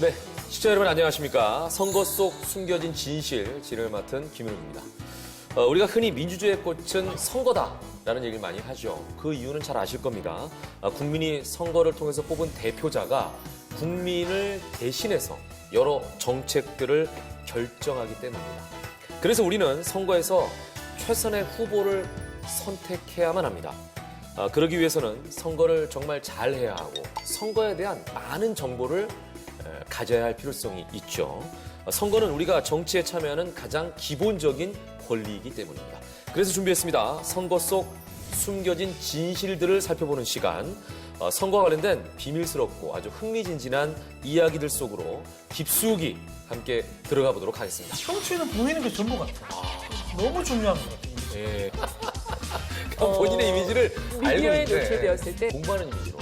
네, 시청자 여러분 안녕하십니까. 선거 속 숨겨진 진실을 맡은 김윤욱입니다. 우리가 흔히 민주주의의 꽃은 선거다라는 얘기를 많이 하죠. 그 이유는 잘 아실 겁니다. 국민이 선거를 통해서 뽑은 대표자가 국민을 대신해서 여러 정책들을 결정하기 때문입니다. 그래서 우리는 선거에서 최선의 후보를 선택해야만 합니다. 그러기 위해서는 선거를 정말 잘해야 하고 선거에 대한 많은 정보를 가져야 할 필요성이 있죠. 선거는 우리가 정치에 참여하는 가장 기본적인 권리이기 때문입니다. 그래서 준비했습니다. 선거 속 숨겨진 진실들을 살펴보는 시간. 선거와 관련된 비밀스럽고 아주 흥미진진한 이야기들 속으로 깊숙이 함께 들어가 보도록 하겠습니다. 정치는 보이는 게 전부 같아요. 너무 중요한 것 같아요. 예. 본인의 이미지를 알고 미디어에 있는데 노출되었을 때 공부하는 이미지로.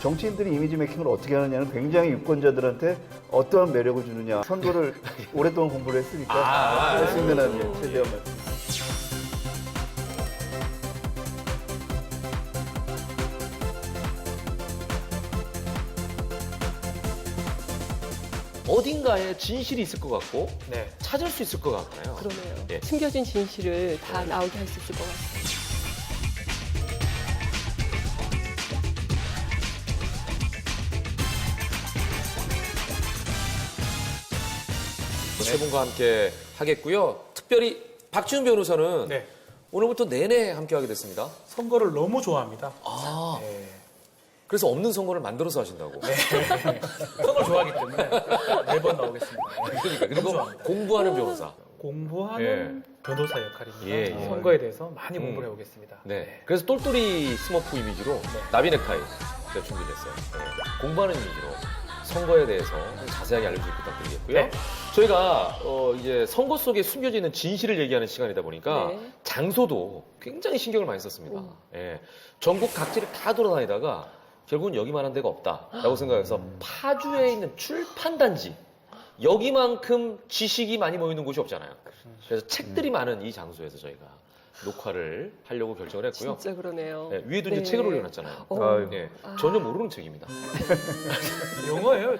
정치인들이 이미지 메이킹을 어떻게 하느냐는 굉장히 유권자들한테 어떠한 매력을 주느냐. 선거를 오랫동안 공부를 했으니까 할 수 있는 한 최대한 말씀. 어딘가에 진실이 있을 것 같고 네. 찾을 수 있을 것 같아요. 그러네요. 예. 숨겨진 진실을 다 나오게 할 수 있을 것 같아요. 세 분과 함께 하겠고요. 특별히 박지훈 변호사는 네. 오늘부터 내내 함께하게 됐습니다. 선거를 너무 좋아합니다. 아, 네. 그래서 없는 선거를 만들어서 하신다고. 선거를 좋아하기 때문에 매번 나오겠습니다. 그러니까 그리고 너무 좋아합니다. 공부하는 변호사. 공부하는 변호사 역할입니다. 예, 예. 선거에 대해서 많이 공부를 해오겠습니다. 네. 그래서 똘똘이 스머프 이미지로 나비 넥타이 제가 준비를 했어요. 네. 공부하는 이미지로 선거에 대해서 좀 자세하게 알려주길 부탁드리겠고요. 네. 저희가 이제 선거 속에 숨겨져 있는 진실을 얘기하는 시간이다 보니까 네. 장소도 굉장히 신경을 많이 썼습니다. 예. 전국 각지를 다 돌아다니다가 결국은 여기만한 데가 없다라고 생각해서 파주에 있는 출판단지 여기만큼 지식이 많이 모이는 곳이 없잖아요. 그래서 책들이 많은 이 장소에서 저희가 녹화를 하려고 결정을 했고요. 진짜 그러네요. 네, 위에도 이제 네. 책을 올려놨잖아요. 아유. 네, 전혀 모르는 책입니다. 영어예요.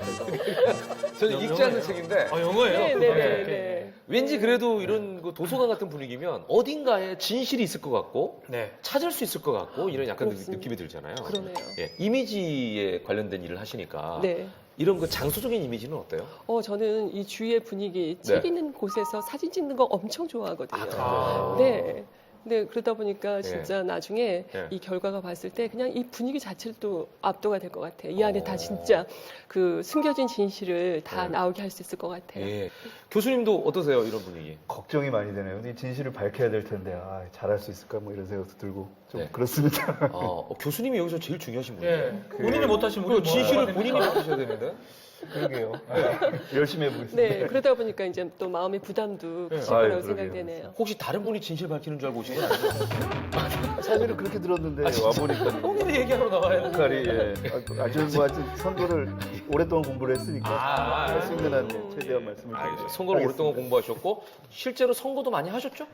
저는 읽지 않는 책인데 영어예요. 네, 네, 네, 네. 왠지 그래도 이런 그 도서관 같은 분위기면 어딘가에 진실이 있을 것 같고 네. 찾을 수 있을 것 같고 이런 약간 그렇습니다. 느낌이 들잖아요. 그러네요. 예, 이미지에 관련된 일을 하시니까 네. 이런 그 장소적인 이미지는 어때요? 저는 이 주위의 분위기, 네. 책 있는 곳에서 사진 찍는 거 엄청 좋아하거든요. 아. 네. 네, 그러다 보니까 진짜 나중에 네. 이 결과가 봤을 때 그냥 이 분위기 자체를 또 압도가 될 것 같아요. 이 안에 다 진짜 그 숨겨진 진실을 다 네. 나오게 할 수 있을 것 같아요. 예. 교수님도 어떠세요? 이런 분위기. 걱정이 많이 되네요. 근데 진실을 밝혀야 될 텐데 잘할 수 있을까 뭐 이런 생각도 들고 좀 네. 그렇습니다. 교수님이 여기서 제일 중요하신 분이에요. 예. 본인이 못하시면 우리 진실을 본인이 맡으셔야 되는데. 그러게요. 열심히 해보겠습니다. 네, 그러다 보니까 이제 또 마음의 부담도 크실 아유, 거라고 그러게요. 생각되네요. 혹시 다른 분이 진실 밝히는 줄 알고 오신 건 아니죠? 사실은 그렇게 들었는데 와보니까 본인이 얘기하러 나와야 돼. 역할이 아주 선거를 오랫동안 공부를 했으니까 할 수 있는 한 최대한 말씀을 드리겠습니다. 선거를 오랫동안 공부하셨고 실제로 선거도 많이 하셨죠?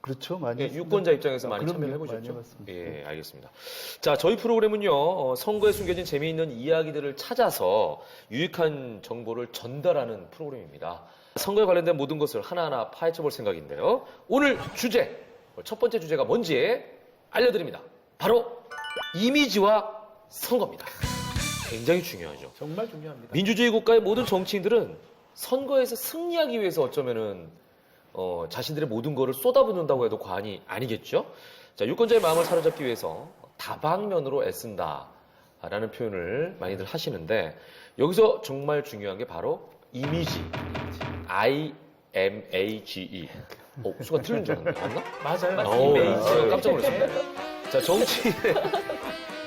그렇죠. 많이 예, 했습니다. 유권자 입장에서 많이 그럼요. 참여해 보셨죠? 많이 해봤습니다. 예, 알겠습니다. 자, 저희 프로그램은요, 선거에 숨겨진 재미있는 이야기들을 찾아서 유익한 정보를 전달하는 프로그램입니다. 선거에 관련된 모든 것을 하나하나 파헤쳐 볼 생각인데요. 오늘 주제, 첫 번째 주제가 뭔지 알려드립니다. 바로 이미지와 선거입니다. 굉장히 중요하죠. 정말 중요합니다. 민주주의 국가의 모든 정치인들은 선거에서 승리하기 위해서 어쩌면은 자신들의 모든 거를 쏟아붓는다고 해도 과언이 아니겠죠? 자, 유권자의 마음을 사로잡기 위해서 다방면으로 애쓴다라는 표현을 많이들 하시는데 여기서 정말 중요한 게 바로 이미지. IMAGE. 순간 틀린 줄 알았는데 맞나? 맞아요. 이미지. 깜짝 놀랐습니다. 자, 정치의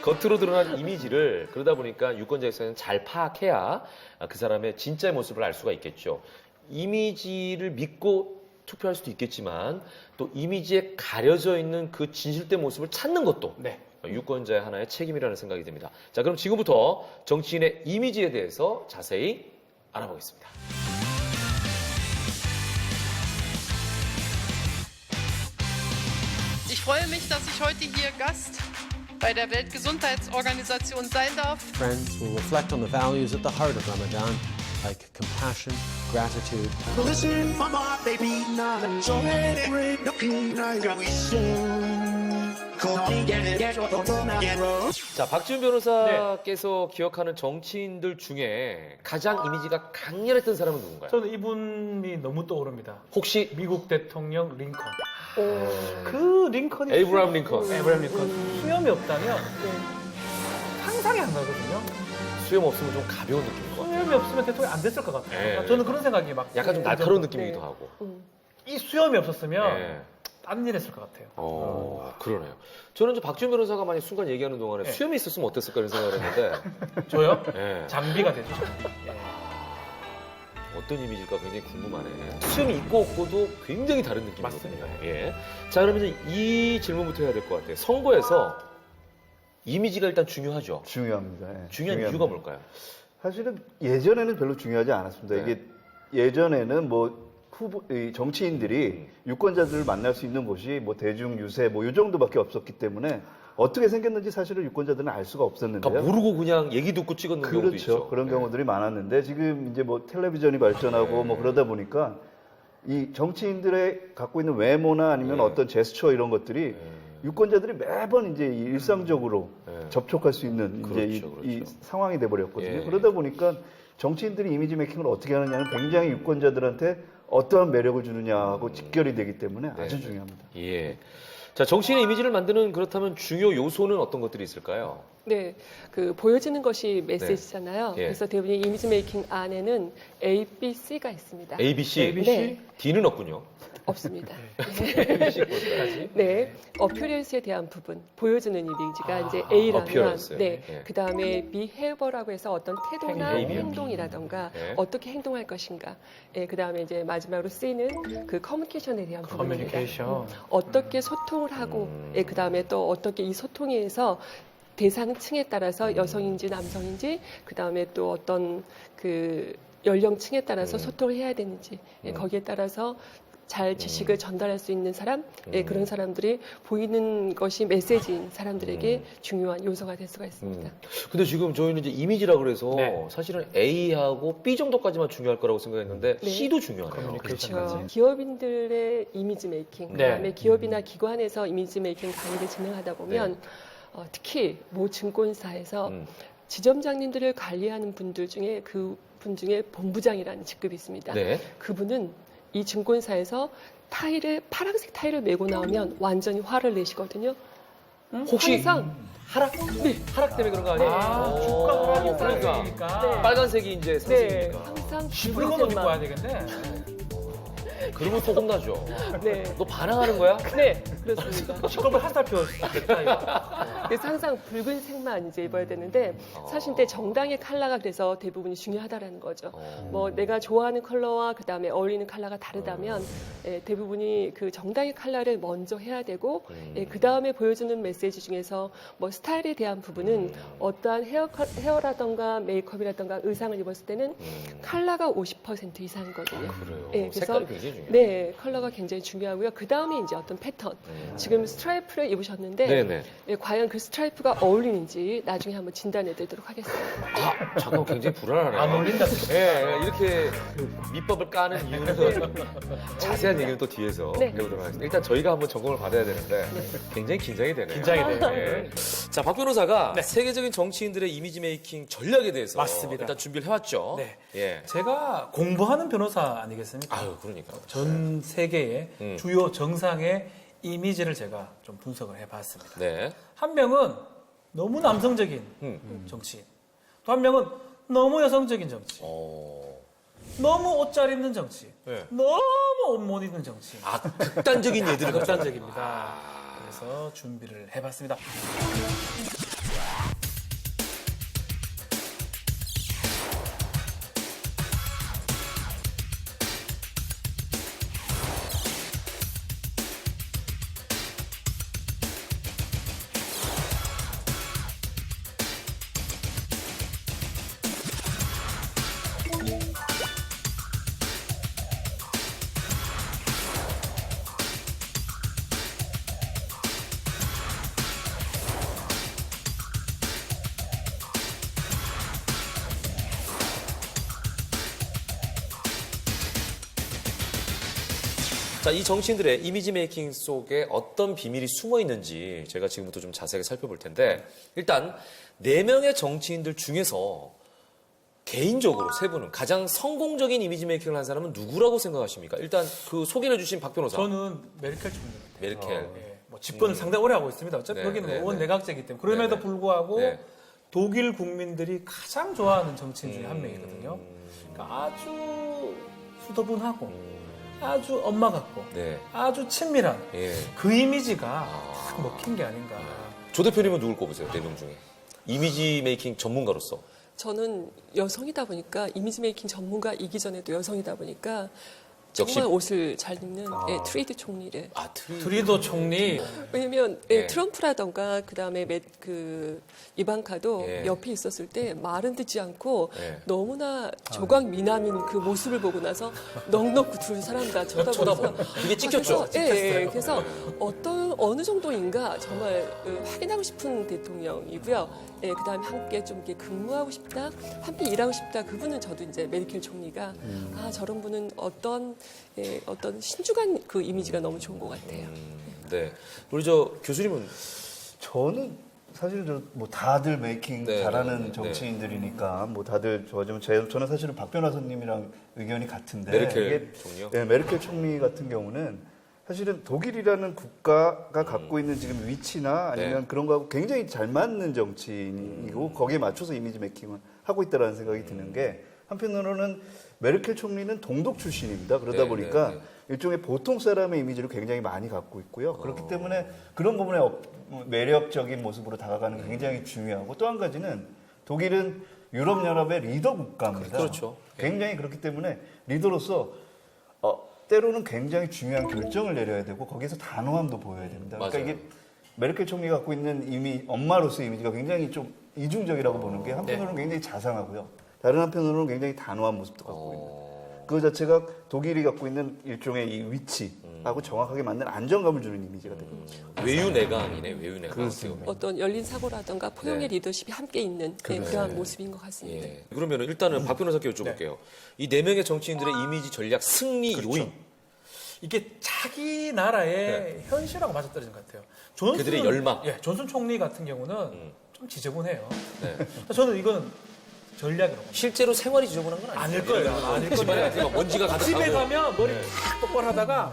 겉으로 드러난 이미지를 그러다 보니까 유권자에서는 잘 파악해야 그 사람의 진짜의 모습을 알 수가 있겠죠. 이미지를 믿고 투표할 수도 있겠지만 또 이미지에 가려져 있는 그 진실된 모습을 찾는 것도 네. 유권자의 하나의 책임이라는 생각이 듭니다. 자, 그럼 지금부터 정치인의 이미지에 대해서 자세히 알아보겠습니다. freue mich, dass ich heute hier Gast bei der Weltgesundheitsorganisation sein darf. Friends will reflect on the values at the heart of Ramadan, like compassion, gratitude, Listen, mama, baby, now so many great looking night we sing. 자, 박지훈 변호사께서 기억하는 정치인들 중에 가장 이미지가 강렬했던 사람은 누군가요? 저는 이분이 너무 떠오릅니다. 혹시 미국 대통령 링컨. 그 링컨이 에이브라함 링컨. 에이브라함 링컨 수염이 없다면 상상이 안 가거든요. 수염 없으면 좀 가벼운 느낌인 것 같아요. 수염이 없으면 대통령이 안 됐을 것 같아요. 네. 저는 그런 생각이 막 약간 좀 날카로운 들어요. 느낌이기도 네. 하고. 이 수염이 없었으면 네. 다른 일 했을 것 같아요. 그러네요. 저는 이제 박지훈 변호사가 만약 순간 얘기하는 동안에 네. 수염이 있었으면 어땠을까 이런 생각을 했는데 저요? 네. 장비가 되죠. 어떤 이미지일까 굉장히 궁금하네. 수염이 있고 없고도 굉장히 다른 느낌이거든요. 맞습니다. 예. 자, 그러면 이제 이 질문부터 해야 될 것 같아요. 선거에서 이미지가 일단 중요하죠. 중요합니다. 예, 중요한 중요합니다. 이유가 뭘까요? 사실은 예전에는 별로 중요하지 않았습니다. 네. 이게 예전에는 뭐 이 정치인들이 유권자들을 만날 수 있는 곳이 뭐 대중 유세 뭐 이 정도밖에 없었기 때문에 어떻게 생겼는지 사실은 유권자들은 알 수가 없었는데요. 그러니까 모르고 그냥 얘기 듣고 찍었는 경우도 그렇죠. 있죠. 그런 네. 경우들이 많았는데 지금 이제 뭐 텔레비전이 발전하고 뭐 그러다 보니까 이 정치인들의 갖고 있는 외모나 아니면 네. 어떤 제스처 이런 것들이 유권자들이 매번 이제 이 일상적으로 네. 접촉할 수 있는 이제 그렇죠, 이 그렇죠. 상황이 돼버렸거든요. 예. 그러다 보니까 정치인들이 이미지 메이킹을 어떻게 하느냐는 굉장히 유권자들한테 어떠한 매력을 주느냐하고 직결이 되기 때문에 아주 네. 중요합니다. 예. 자, 정치인의 이미지를 만드는 그렇다면 중요 요소는 어떤 것들이 있을까요? 네, 그 보여지는 것이 메시지잖아요. 예. 그래서 대부분 이미지 메이킹 안에는 A, B, C가 있습니다. A, B, C. 네, D는 없군요. 없습니다. C까지. 네, 어퓨런스에 대한 부분, 보여주는 이미지가 이제 A라면, appearance. 네, 예. 그 다음에 behavior라고 해서 어떤 태도나 행동. 행동이라던가 예. 어떻게 행동할 것인가. 예, 그 다음에 이제 마지막으로 C는 그 커뮤니케이션에 대한 부분입니다. 커뮤니케이션. 어떻게 소통을 하고, 예, 그 다음에 또 어떻게 이 소통에 의해서 대상층에 따라서 여성인지 남성인지, 그 다음에 또 어떤 그 연령층에 따라서 소통을 해야 되는지, 예, 거기에 따라서 잘 지식을 전달할 수 있는 사람, 예, 그런 사람들이 보이는 것이 메시지인 사람들에게 중요한 요소가 될 수가 있습니다. 근데 지금 저희는 이제 이미지라 그래서 네. 사실은 A하고 B 정도까지만 중요할 거라고 생각했는데 네. C도 중요하네요. 그렇죠. 기업인들의 이미지 메이킹, 네. 그다음에 기업이나 기관에서 이미지 메이킹 강의를 진행하다 보면 특히 모 증권사에서 지점장님들을 관리하는 분들 중에 그 분 중에 본부장이라는 직급이 있습니다. 네. 그분은 이 증권사에서 파란색 타일을 메고 나오면 완전히 화를 내시거든요. 혹시 항상 하락? 네. 하락 때문에 그런 거 아니에요? 아, 오, 주가 하락이 그러니까. 올라가니까. 네. 빨간색이 이제 네, 상승이니까. 항상 물건 입고 와야 되겠네. 그러면 또 혼나죠. 네, 너 반항하는 거야? 네, 그렇습니다. 직업을 한 살 피웠다. 그래서 항상 붉은색만 이제 입어야 되는데 사실 때 정당의 컬러가 그래서 대부분이 중요하다라는 거죠. 뭐 내가 좋아하는 컬러와 그 다음에 어울리는 컬러가 다르다면 대부분이 그 정당의 컬러를 먼저 해야 되고 그 다음에 보여주는 메시지 중에서 뭐 스타일에 대한 부분은 어떠한 헤어라던가 메이크업이라던가 의상을 입었을 때는 컬러가 50% 이상이거든요. 그래요. 예, 그래서 색깔이 굉장히 중요해요. 네, 컬러가 굉장히 중요하고요. 그 다음에 이제 어떤 패턴. 지금 스트라이프를 입으셨는데 네네. 예, 과연 그 스트라이프가 어울리는지 나중에 한번 진단해 드리도록 하겠습니다. 아, 잠깐 굉장히 불안하네요. 안 어울린다. 예, 이렇게 밑밥을 까는 이유는 자세한 얘기는 또 뒤에서 네. 해보도록 하겠습니다. 일단 저희가 한번 점검을 받아야 되는데 굉장히 긴장이 되네요. 긴장이 돼요. 예. 자, 박 변호사가 세계적인 정치인들의 이미지 메이킹 전략에 대해서 맞습니다. 일단 준비를 해왔죠. 네. 예. 제가 공부하는 변호사 아니겠습니까? 아유, 그러니까. 전 세계의 주요 정상의 이미지를 제가 좀 분석을 해봤습니다. 네. 한 명은 너무 남성적인 정치인, 또 한 명은 너무 여성적인 정치인, 너무 옷 잘 입는 정치인, 네. 너무 옷 못 입는 정치인. 아, 극단적인 예들을 극단적입니다. 그래서 준비를 해봤습니다. 자, 이 정치인들의 이미지 메이킹 속에 어떤 비밀이 숨어 있는지 제가 지금부터 좀 자세하게 살펴볼 텐데 일단 4명의 정치인들 중에서 개인적으로 세 분은 가장 성공적인 이미지 메이킹을 한 사람은 누구라고 생각하십니까? 일단 그 소개를 해주신 박 변호사. 저는 메르켈 총리. 메르켈. 예, 뭐 집권을 상당히 오래 하고 있습니다. 어차피 네, 거기는 네, 의원 네. 내각제이기 때문에 그럼에도 네, 네. 불구하고 네. 독일 국민들이 가장 좋아하는 정치인 중에 한 명이거든요. 그러니까 아주 수더분하고 아주 엄마 같고 네. 아주 친밀한 예. 그 이미지가 딱 먹힌 게 아닌가. 조 대표님은 누굴 꼽으세요? 4명 중에. 이미지 메이킹 전문가로서. 저는 여성이다 보니까 이미지 메이킹 전문가이기 전에도 여성이다 보니까 역시- 정말 옷을 잘 입는 예, 트리드 총리를. 아, 트리도 총리 왜냐면 예. 트럼프라던가 그다음에 이방카도 예. 옆에 있었을 때 말은 듣지 않고 예. 너무나 조각 미남인 그 모습을 보고 나서 넉넉 두 사람 다 쳐다보면서 이게 찍혔죠? 예, 그래서 어느 정도인가 정말 확인하고 싶은 대통령이고요. 예, 그다음에 함께 좀 이렇게 근무하고 싶다, 함께 일하고 싶다. 그분은 저도 이제 메르켈 총리가 아 저런 분은 어떤 신중한 그 이미지가 너무 좋은 것 같아요. 네. 우리 저 교수님은 저는 사실 뭐 다들 메이킹 네, 잘하는 네, 네. 정치인들이니까 뭐 다들 좋아지면 저는 사실은 박 변호사님이랑 의견이 같은데 메르켈 총리요? 네, 메르켈 총리 같은 경우는 사실은 독일이라는 국가가 갖고 있는 지금 위치나 아니면 네. 그런 거하고 굉장히 잘 맞는 정치인이고 거기에 맞춰서 이미지 메이킹을 하고 있다라는 생각이 드는 게 한편으로는 메르켈 총리는 동독 출신입니다. 그러다 네, 보니까 네, 네. 일종의 보통 사람의 이미지를 굉장히 많이 갖고 있고요. 그렇기 때문에 그런 부분에 매력적인 모습으로 다가가는 게 굉장히 중요하고 또 한 가지는 독일은 유럽연합의 리더 국가입니다. 그렇죠. 굉장히 그렇기 때문에 리더로서 때로는 굉장히 중요한 결정을 내려야 되고 거기서 단호함도 보여야 됩니다. 그러니까 맞아요. 이게 메르켈 총리가 갖고 있는 엄마로서의 이미지가 굉장히 좀 이중적이라고 보는 게 한편으로는 굉장히 자상하고요. 다른 한편으로는 굉장히 단호한 모습도 갖고 있는. 그 자체가 독일이 갖고 있는 일종의 이 위치하고 정확하게 맞는 안정감을 주는 이미지가 되는 거죠. 외유내강이네, 외유내강. 그렇습니다. 어떤 열린 사고라던가 포용의 네. 리더십이 함께 있는 그러한 모습인 것 같습니다. 예. 그러면 일단은 박 변호사께 여쭤볼게요. 이 4명의 정치인들의 이미지 전략 승리 요인. 이게 자기 나라의 현실하고 맞아떨어진 것 같아요. 그들의 열망. 예, 존슨 총리 같은 경우는 좀 지저분해요. 네. 저는 이거는 전략이라고 봅니다. 실제로 생활이 지저분한 건 아니에요. 아닐 거예요. 아닐 집안에 겁니다. 막 먼지가 가득하고. 집에 가면 머리 탁 똑바로 하다가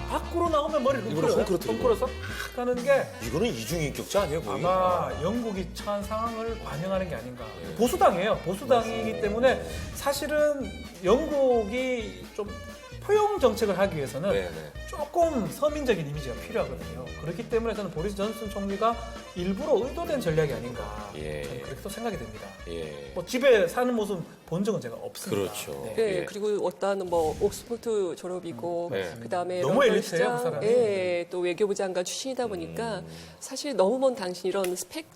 밖으로 나오면 머리를 이거는 헝클어뜨리고. 헝클어서 탁 하는 게 이거는 이중인격자 아니에요, 거의? 아마 영국이 처한 상황을 반영하는 게 아닌가. 보수당이에요. 보수당이기 때문에 사실은 영국이 좀 포용 정책을 하기 위해서는 네, 네. 조금 서민적인 이미지가 필요하거든요. 그렇기 때문에 저는 보리스 존슨 총리가 일부러 의도된 전략이 아닌가 예. 저는 그렇게 또 생각이 됩니다. 예. 뭐 집에 사는 모습 본 적은 제가 없습니다. 그렇죠. 네. 네, 예. 그리고 어떤 뭐 옥스퍼드 졸업이고 네. 그다음에 너무 런던 엘리트예요, 그 시장, 사람이. 예, 또 외교부 장관 출신이다 보니까 사실 너무 먼 당신 이런 스펙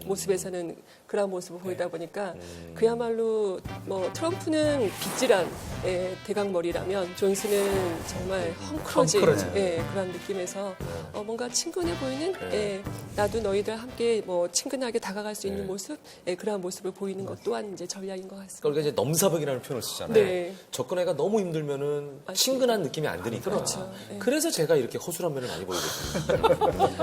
모습에서는 그런 모습을 보이다 보니까 그야말로 뭐 트럼프는 빗질한 대각머리라면 존슨은 정말 헝클어진 그런 느낌에서 뭔가 친근해 보이는 나도 너희들 함께 뭐 친근하게 다가갈 수 있는 모습 그런 모습을 보이는 것 또한 이제 전략인 것 같습니다. 그러니까 이제 넘사벽이라는 표현을 쓰잖아요. 네. 접근하기가 너무 힘들면은 맞습니다. 친근한 느낌이 안 드니까. 그렇죠. 네. 그래서 제가 이렇게 허술한 면을 많이 보이거든요.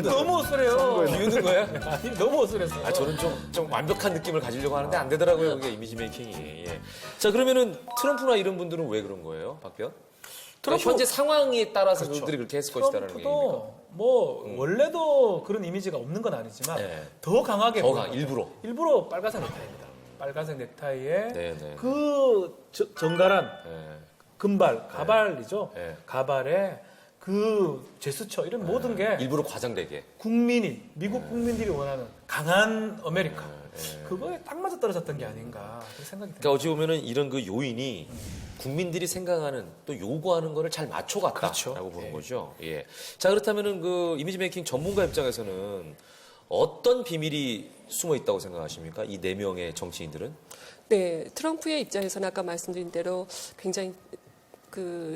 너무 어스래요. 비우는 거야? 아니, 너무 어스랬어. 아, 저는 좀 완벽한 느낌을 가지려고 하는데 안 되더라고요, 그게 이미지 메이킹이. 예. 자, 그러면은 트럼프나 이런 분들은 왜 그런 거예요, 박변? 그러니까 현재 상황에 따라서 그들이 그렇게 했을 것이다라는 얘기입니까? 트럼프도 뭐 원래도 그런 이미지가 없는 건 아니지만 네. 더 강하게 더 보이는 거죠. 일부러 빨간색 넥타이입니다. 빨간색 넥타이에 네, 네. 그 정갈한 예. 금발, 가발이죠. 네. 가발에 그 제스처 이런 모든 게 일부러 과장되게. 미국 국민들이 원하는 강한 아메리카 그거에 딱 맞아 떨어졌던 게 아닌가 그렇게 생각이 듭니다. 그러니까 어찌 보면은 이런 그 요인이 국민들이 생각하는 또 요구하는 거를 잘 맞춰갔다라고 보는 거죠. 예. 자, 그렇다면은 그 이미지 메이킹 전문가 입장에서는 어떤 비밀이 숨어 있다고 생각하십니까? 이 4명의 정치인들은? 네, 트럼프의 입장에서는 아까 말씀드린 대로 굉장히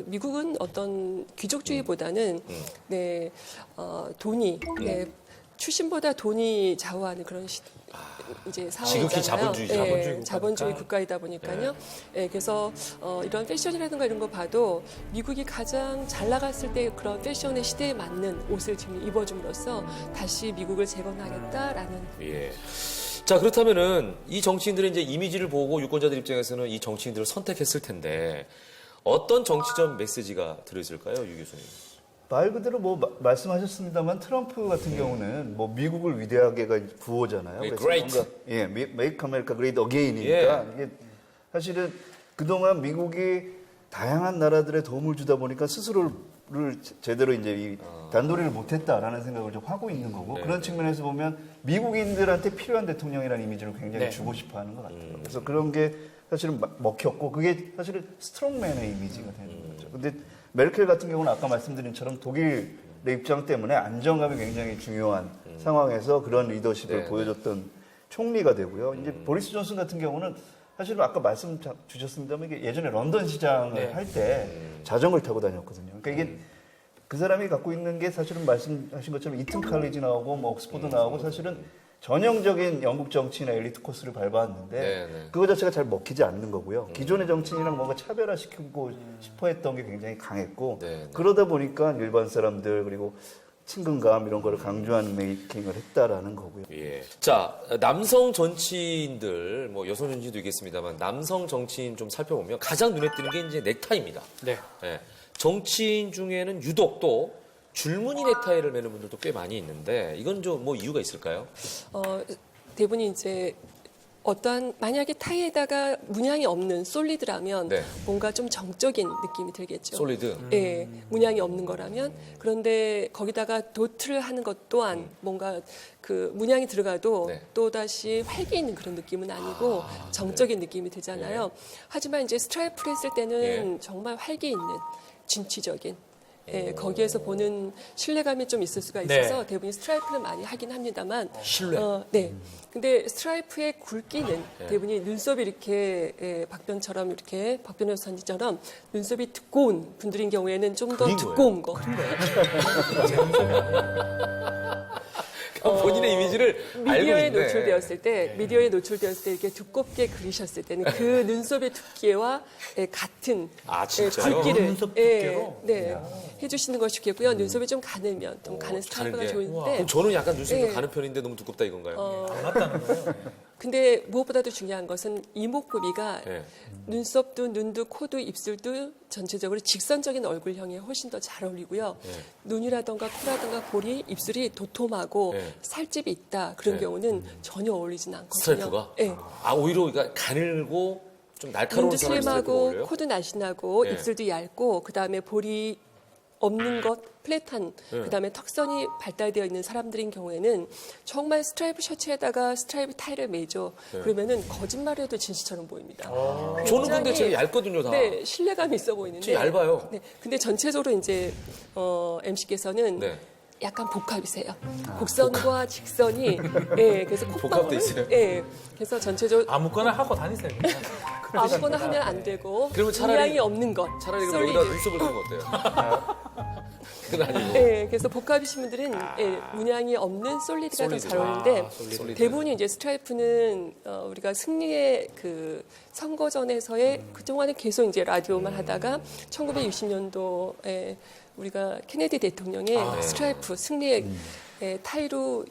미국은 어떤 귀족주의보다는 돈이 추심보다 돈이 좌우하는 그런 이제 상황이잖아요. 지극히 자본주의 자본주의 국가이다 보니까요. 그래서 이런 패션이라든가 이런 거 봐도 미국이 가장 잘 나갔을 때 그런 패션의 시대에 맞는 옷을 지금 입어줌으로써 다시 미국을 재건하겠다라는. 예. 자, 그렇다면은 이 정치인들의 이제 이미지를 보고 유권자들 입장에서는 이 정치인들을 선택했을 텐데 어떤 정치적 메시지가 들어있을까요, 유 교수님? 말 그대로 뭐 말씀하셨습니다만 트럼프 같은 경우는 뭐 미국을 위대하게가 구호잖아요. 네, 그래서 great. 뭔가 Make America Great Again이니까 이게 사실은 그동안 미국이 다양한 나라들의 도움을 주다 보니까 스스로를 제대로 이제 이 단도리를 못했다라는 생각을 좀 하고 있는 거고 그런 측면에서 보면 미국인들한테 필요한 대통령이라는 이미지를 굉장히 주고 싶어하는 것 같아요. 그래서 그런 게 사실은 먹혔고 그게 사실은 스트롱맨의 이미지가 되는 거죠. 근데 메르켈 같은 경우는 아까 말씀드린 처럼 독일의 입장 때문에 안정감이 굉장히 중요한 상황에서 그런 리더십을 보여줬던 총리가 되고요. 이제 보리스 존슨 같은 경우는 사실은 아까 말씀 주셨습니다만 이게 예전에 런던 시장을 할 때 자전거를 타고 다녔거든요. 그러니까 이게 그 사람이 갖고 있는 게 사실은 말씀하신 것처럼 이튼 칼리지 나오고 뭐 옥스퍼드 나오고 사실은 전형적인 영국 정치나 엘리트 코스를 밟았는데 그거 자체가 잘 먹히지 않는 거고요. 기존의 정치인이랑 뭔가 차별화시키고 싶어 했던 게 굉장히 강했고 그러다 보니까 일반 사람들 그리고 친근감 이런 거를 강조하는 메이킹을 했다라는 거고요. 예. 자, 남성 정치인들, 뭐 여성 정치인도 있겠습니다만 남성 정치인 좀 살펴보면 가장 눈에 띄는 게 이제 넥타이입니다. 네. 예. 정치인 중에는 유독 또 줄무늬 넥타이를 매는 분들도 꽤 많이 있는데 이건 좀 뭐 이유가 있을까요? 대부분이 이제 어떠한 만약에 타이에다가 문양이 없는 솔리드라면 뭔가 좀 정적인 느낌이 들겠죠. 솔리드. 예, 문양이 없는 거라면 그런데 거기다가 도트를 하는 것 또한 뭔가 그 문양이 들어가도 또 다시 활기 있는 그런 느낌은 아니고 정적인 느낌이 들잖아요. 하지만 이제 스트라이프를 했을 때는 정말 활기 있는 진취적인. 거기에서 보는 신뢰감이 좀 있을 수가 있어서 대부분 스트라이프를 많이 하긴 합니다만. 신뢰. 네. 근데 스트라이프의 굵기는 대부분이 눈썹이 이렇게 박변 여사님처럼 눈썹이 두꺼운 분들인 경우에는 좀 더 두꺼운 거. 본인의 이미지를 알고 미디어에 있네. 노출되었을 때, 이렇게 두껍게 그리셨을 때는 그 눈썹의 두께와 같은 진짜요? 굵기를 눈썹 두께로? 해주시는 것이 좋겠고요. 눈썹이 좀 가늘면 좀 가는 스타일가 좋은데. 그럼 저는 약간 눈썹이 가는 편인데 너무 두껍다 이건가요? 안 맞다는 거예요. 근데 무엇보다도 중요한 것은 이목구비가 눈썹도 눈도 코도 입술도 전체적으로 직선적인 얼굴형에 훨씬 더 잘 어울리고요. 눈이라던가 코라던가 볼이 입술이 도톰하고 살집이 있다 그런 경우는 전혀 어울리진 않거든요. 스트라이프가? 네. 오히려 그러니까 가늘고 좀 날카로운 눈도 사람이 스트라이프가 슬림하고 어울려요? 코도 날씬하고 입술도 얇고 그다음에 볼이 없는 것, 플랫한, 그다음에 턱선이 발달되어 있는 사람들인 경우에는 정말 스트라이프 셔츠에다가 스트라이프 타이를 매죠. 그러면은 거짓말해도 진실처럼 보입니다. 저는 근데 되게 얇거든요, 다. 네, 신뢰감이 있어 보이는데. 되게 얇아요. 네, 근데 전체적으로 이제 MC께서는 약간 복합이세요. 곡선과 직선이, 그래서 콧방울. 복합돼 있어요? 그래서 전체적으로 아무거나 하고 다니세요. 그냥. 아무거나 하면 안 되고 그러면 차라리- 문양이 없는 것. 차라리 그럼 솔리드. 여기다 눈썹을 그는 거 어때요? 그건 아니고. 그래서 복합이신 분들은 문양이 없는 솔리드가 더 잘 어울리는데 솔리드. 대부분이 이제 스트라이프는 우리가 승리의 그 선거전에서의 그동안에 계속 이제 라디오만 하다가 1960년도에 우리가 케네디 대통령의 스트라이프 승리의 타이로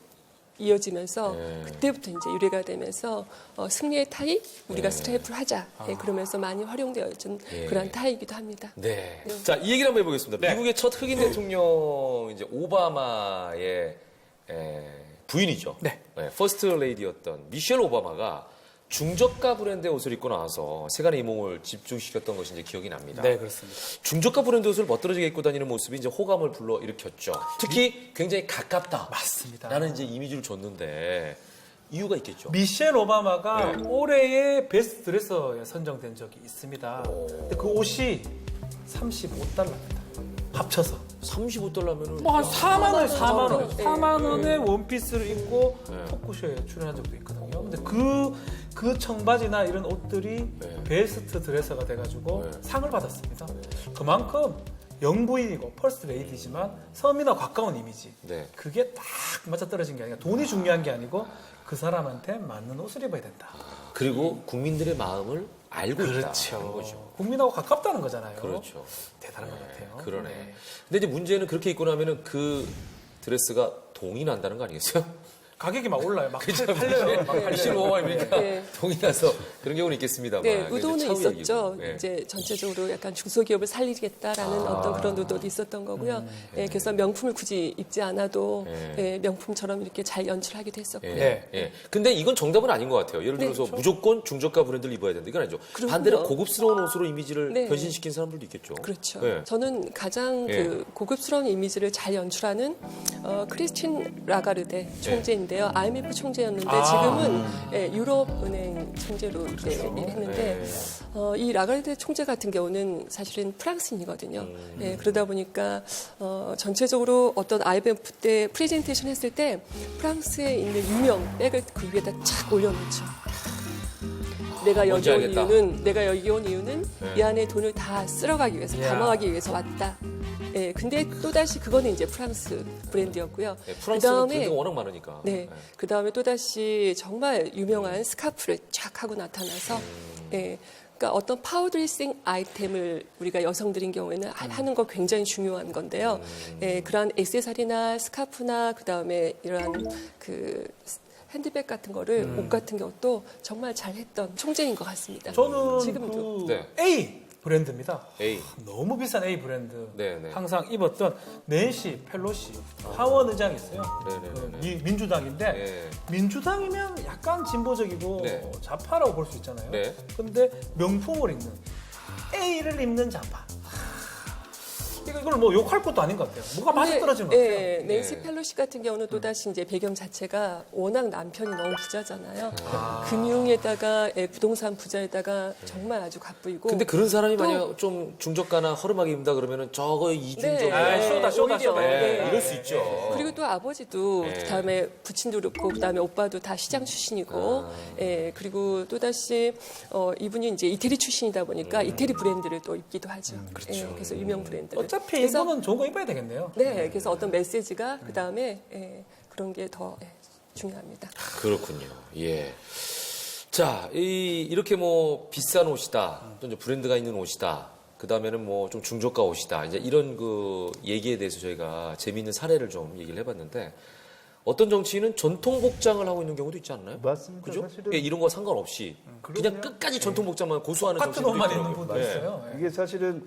이어지면서 그때부터 이제 유래가 되면서 승리의 타이 우리가 스트라이프를 하자 그러면서 많이 활용되어진 그런 타이이기도 합니다. 네. 자, 이 얘기를 한번 해보겠습니다. 미국의 첫 흑인 대통령 이제 오바마의 부인이죠. 퍼스트 레이디였던 미셸 오바마가 중저가 브랜드의 옷을 입고 나와서 세간의 이목을 집중시켰던 것이 이제 기억이 납니다. 네, 그렇습니다. 중저가 브랜드 옷을 멋들어지게 입고 다니는 모습이 이제 호감을 불러 일으켰죠. 특히 굉장히 가깝다. 맞습니다. 라는 이제 이미지를 줬는데 이유가 있겠죠. 미셸 오바마가 올해의 베스트 드레서에 선정된 적이 있습니다. 근데 그 옷이 35달러입니다. 합쳐서. 35달러면은 뭐 한 4만 원, 4만 원. 네. 4만 원의 원피스를 입고 토크쇼에 출연한 적도 있거든요. 근데 그 청바지나 이런 옷들이 베스트 드레서가 돼가지고 상을 받았습니다. 그만큼 영부인이고 퍼스트 레이디지만 섬이나 가까운 이미지. 네. 그게 딱 맞아떨어진 게 아니라 돈이 중요한 게 아니고 그 사람한테 맞는 옷을 입어야 된다. 그리고 국민들의 마음을 알고 있다는 그렇죠. 거죠. 국민하고 가깝다는 거잖아요. 그렇죠. 대단한 것 같아요. 그러네. 네. 근데 이제 문제는 그렇게 입고 나면은 그 드레스가 동이 난다는 거 아니겠어요? 가격이 막 올라요. 막 팔려요. 막 팔려요. 25만이니까 네. 동이 나서 그런 경우는 있겠습니다만. 네, 그게 의도는 이제 차후 있었죠. 얘기고. 네. 이제 전체적으로 약간 중소기업을 살리겠다라는 어떤 그런 의도도 있었던 거고요. 예, 그래서 명품을 굳이 입지 않아도 네. 예, 명품처럼 이렇게 잘 연출하기도 했었고요. 예. 네. 예. 근데 이건 정답은 아닌 것 같아요. 예를 들어서 그렇죠. 무조건 중저가 브랜드를 입어야 된다. 이건 아니죠. 그럼요. 반대로 고급스러운 옷으로 이미지를 네. 변신시킨 사람들도 있겠죠. 그렇죠. 네. 저는 가장 예. 그 고급스러운 이미지를 잘 연출하는 크리스틴 라가르데 총재인데요. IMF 총재였는데 지금은 예, 유럽은행 총재로 이제 했는데 이 라가르데 총재 같은 경우는 사실은 프랑스인이거든요. 예, 그러다 보니까 전체적으로 어떤 IMF 때 프레젠테이션 했을 때 프랑스에 있는 유명 백을 그 위에다 착 올려놓죠. 내가 뭔지 여기 온 알겠다. 이유는 내가 여기 온 이유는 네. 이 안에 돈을 다 쓸어가기 위해서 야. 담아가기 위해서 왔다. 예, 근데 또 다시 그거는 이제 프랑스 브랜드였고요. 네, 프랑스는 그다음에 브랜드가 워낙 많으니까. 네, 그 다음에 또 다시 정말 유명한 스카프를 쫙 하고 나타나서, 예, 그러니까 어떤 파워드레싱 아이템을 우리가 여성들인 경우에는 하는 거 굉장히 중요한 건데요. 예, 그러한 액세서리나 스카프나 그 다음에 이러한 그 핸드백 같은 거를 옷 같은 것도 정말 잘했던 총재인 것 같습니다. 저는 지금도. 그 네. A 브랜드입니다. A. 너무 비싼 A 브랜드. 네, 네. 항상 입었던 낸시 펠로시 하원 의장이 있어요. 네, 네, 네, 네. 이 민주당인데 네. 민주당이면 약간 진보적이고 네. 좌파라고 볼 수 있잖아요. 네. 근데 명품을 입는 A를 입는 좌파. 이걸 뭐 욕할 것도 아닌 것 같아요. 뭐가 맞아 떨어지는 것 같아요. 예, 낸시 네. 펠로시 같은 경우는 또 다시 이제 배경 자체가 워낙 남편이 너무 부자잖아요. 금융에다가 부동산 부자에다가 정말 아주 갑부이고. 근데 그런 사람이 또- 만약 좀 중저가나 허름하게 입는다 그러면은 저거 이중저가. 네. 아, 쇼다. 오히려, 네, 네. 이럴 수 있죠. 그리고 또 아버지도 네. 그다음에 부친도 그렇고 그다음에 오빠도 다 시장 출신이고, 예, 그리고 또 다시 이분이 이제 이태리 출신이다 보니까 이태리 브랜드를 또 입기도 하죠. 예, 그래서 유명 브랜드. 어차피 그래서 이거는 좋은 거 입어야 되겠네요. 네, 그래서 어떤 메시지가 그 다음에 그런 게 더 중요합니다. 그렇군요. 예. 자, 이렇게 뭐 비싼 옷이다. 또 이제 브랜드가 있는 옷이다. 그 다음에는 뭐 좀 중저가 옷이다. 이제 이런 그 얘기에 대해서 저희가 재미있는 사례를 좀 얘기를 해봤는데 어떤 정치인은 전통 복장을 하고 있는 경우도 있지 않나요? 맞습니다. 그죠? 사실은 예, 이런 거 상관없이 그냥 끝까지 전통 복장만 고수하는 똑같은 정치인도 옷만 입는 있더라고요. 분도 네. 있어요. 예. 이게 사실은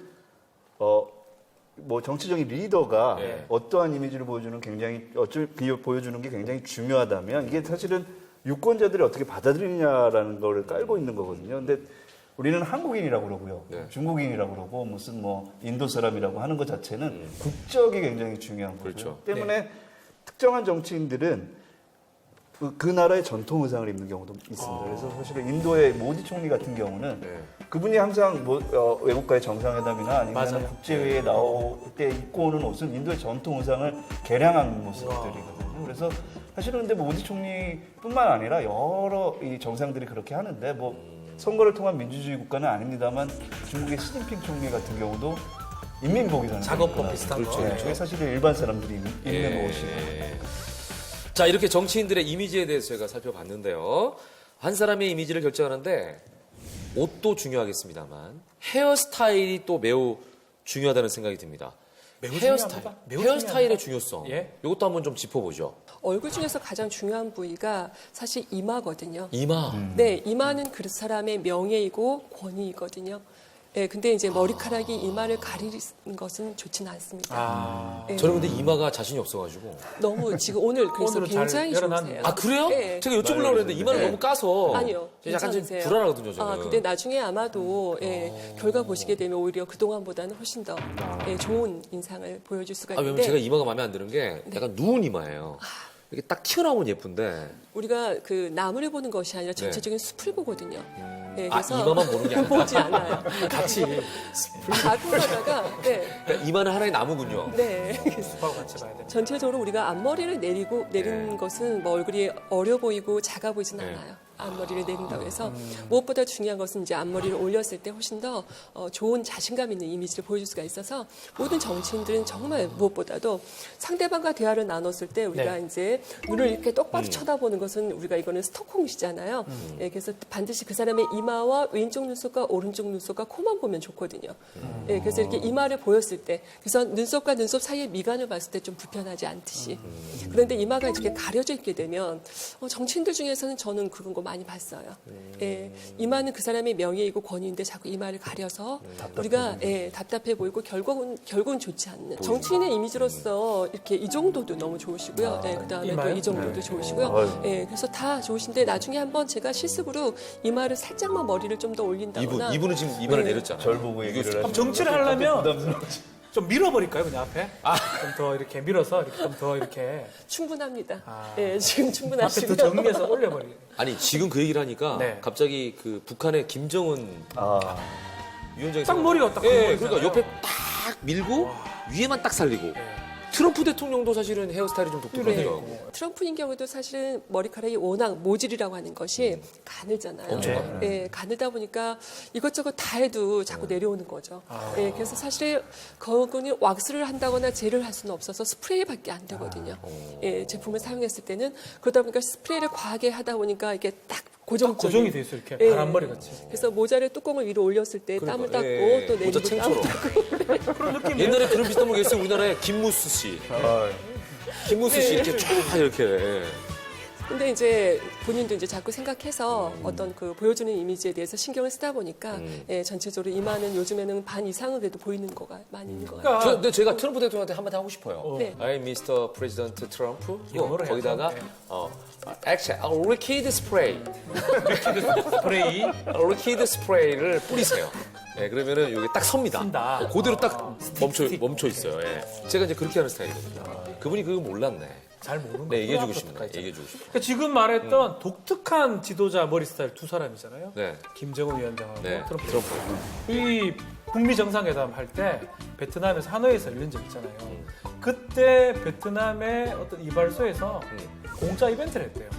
뭐 정치적인 리더가 네. 어떠한 이미지를 보여주는 보여주는 게 굉장히 중요하다면 이게 사실은 유권자들이 어떻게 받아들이냐라는 걸 깔고 있는 거거든요. 근데 우리는 한국인이라고 그러고요. 네. 중국인이라고 그러고 무슨 뭐 인도 사람이라고 하는 것 자체는 국적이 굉장히 중요한 거죠. 그렇죠. 때문에 특정한 정치인들은 그 나라의 전통 의상을 입는 경우도 있습니다. 그래서 사실은 인도의 모디 총리 같은 경우는 네. 그분이 항상 뭐, 외국과의 정상회담이나 아니면 맞아요. 국제회의에 나올 때 입고 오는 옷은 인도의 전통 의상을 개량한 모습들이거든요. 그래서 사실은 근데 모디 총리뿐만 아니라 여러 이 정상들이 그렇게 하는데 뭐 선거를 통한 민주주의 국가는 아닙니다만 중국의 시진핑 총리 같은 경우도 인민복이라는 작업복 게 있구나. 비슷한 거. 그렇죠. 그게 사실은 일반 사람들이 입는 예. 옷이에요. 자, 이렇게 정치인들의 이미지에 대해서 저희가 살펴봤는데요. 한 사람의 이미지를 결정하는데 옷도 중요하겠습니다만 헤어스타일이 또 매우 중요하다는 생각이 듭니다. 매우 헤어스타일, 중요합니다. 매우 헤어스타일의 중요합니다. 중요성. 예. 이것도 한번 좀 짚어보죠. 얼굴 중에서 가장 중요한 부위가 사실 이마거든요. 이마. 네, 이마는 그 사람의 명예이고 권위이거든요. 예, 근데 이제 머리카락이 이마를 가리는 것은 좋지는 않습니다. 아, 예, 저는 근데 이마가 자신이 없어가지고. 너무 지금 오늘 그래서 오늘은 잘 굉장히 열어놨네요. 좋으세요. 아, 그래요? 네. 제가 여쭤보려고 그랬는데 이마를 네. 너무 까서. 아니요, 약간 좀 괜찮으세요. 불안하거든요, 저는. 아, 근데 나중에 아마도 결과 보시게 되면 오히려 그동안보다는 훨씬 더 좋은 인상을 보여줄 수가 왜냐면 있는데 제가 이마가 마음에 안 드는 게 네. 약간 누운 이마예요. 이렇게 딱 튀어나오면 예쁜데. 우리가 그 나무를 보는 것이 아니라 전체적인 숲을 보거든요. 네, 아, 이마만 보는 게 아니라. 보지 않아요. 같이. 가끔 가다가 그러니까 이마는 하나의 나무군요. 네. 숲하고 같이 봐야 됩니다. 전체적으로 우리가 앞머리를 내린 네. 것은 뭐 얼굴이 어려 보이고 작아 보이진 네. 않아요. 앞머리를 내린다고 해서 무엇보다 중요한 것은 이제 앞머리를 올렸을 때 훨씬 더 좋은 자신감 있는 이미지를 보여줄 수가 있어서 모든 정치인들은 정말 무엇보다도 상대방과 대화를 나눴을 때 우리가 네. 이제 눈을 이렇게 똑바로 쳐다보는 것은 우리가 이거는 스톡홈이잖아요. 예, 그래서 반드시 그 사람의 이마와 왼쪽 눈썹과 오른쪽 눈썹과 코만 보면 좋거든요. 예, 그래서 이렇게 이마를 보였을 때, 그래서 눈썹과 눈썹 사이의 미간을 봤을 때 좀 불편하지 않듯이. 그런데 이마가 이렇게 가려져 있게 되면 정치인들 중에서는 저는 그런 거 많이 봤어요. 예, 이마는 그 사람의 명예이고 권위인데 자꾸 이마를 가려서 우리가 답답해 보이고 결국은 좋지 않는 정치인의 이미지로서 이렇게 이 정도도 너무 좋으시고요. 예, 그다음에 또 이마요? 이 정도도 좋으시고요. 예, 그래서 다 좋으신데 나중에 한번 제가 실습으로 이마를 살짝만 머리를 좀 더 올린다거나 이분은 지금 이마를 내렸잖아요. 절 보고 얘기를 그럼 하시면 정치를 하려면 부담스러워지. 좀 밀어버릴까요, 그냥 앞에? 좀 더 이렇게 밀어서 이렇게 좀 더 이렇게 충분합니다. 아. 예, 지금 앞에 더 충분하시고요. 정리해서 올려버리. 아니 지금 그 얘기를 하니까 네. 갑자기 그 북한의 김정은 위원장이 딱 머리가 딱 예, 그거잖아요. 그러니까 옆에 딱 밀고 위에만 딱 살리고 예. 트럼프 대통령도 사실은 헤어스타일이 좀 독특하더라고요. 네. 트럼프인 경우도 사실은 머리카락이 워낙 모질이라고 하는 것이 가늘잖아요. 엄청 가늘어요. 예, 가늘다 보니까 이것저것 다 해도 자꾸 내려오는 거죠. 예, 그래서 사실 거기는 왁스를 한다거나 젤을 할 수는 없어서 스프레이밖에 안 되거든요. 예, 제품을 사용했을 때는 그러다 보니까 스프레이를 과하게 하다 보니까 이게 딱 고정이 돼 있어 이렇게 예. 바람머리 같이. 그래서 모자를 뚜껑을 위로 올렸을 때 땀을 닦고 예, 또 모자 내리고 챙처럼. 그런 느낌. 옛날에 그런 비슷한 분 계셨어요. 우리나라에 김무수 씨. 김무수 씨 이렇게 쫙 이렇게. 근데 이제 본인도 이제 자꾸 생각해서 어떤 그 보여주는 이미지에 대해서 신경을 쓰다 보니까 예, 전체적으로 이마는 요즘에는 반 이상은 그래도 보이는 거가 많이 있는 것 같아요. 그러니까 근데 제가 트럼프 대통령한테 한마디 하고 싶어요. 네. I'm Mr. President Trump. 영어로 해서. 거기다가 네. actually liquid spray, 스프레이 liquid spray를 뿌리세요. 예, 그러면은 여기 딱 섭니다. 쓴다. 그대로 딱 멈춰 있어요. 예. 제가 이제 그렇게 하는 스타일이거든요. 그분이 그거 몰랐네. 잘 모르는 네, 거. 얘기해주고 싶네. 얘기해주고 싶어. 그러니까 지금 말했던 독특한 지도자 머리 스타일 두 사람이잖아요. 네. 김정은 위원장하고 네. 트럼프. 트럼프. 이 북미 정상회담 할 때 베트남에서 하노이에서 열린 적 있잖아요. 그때 베트남의 어떤 이발소에서 공짜 이벤트를 했대요.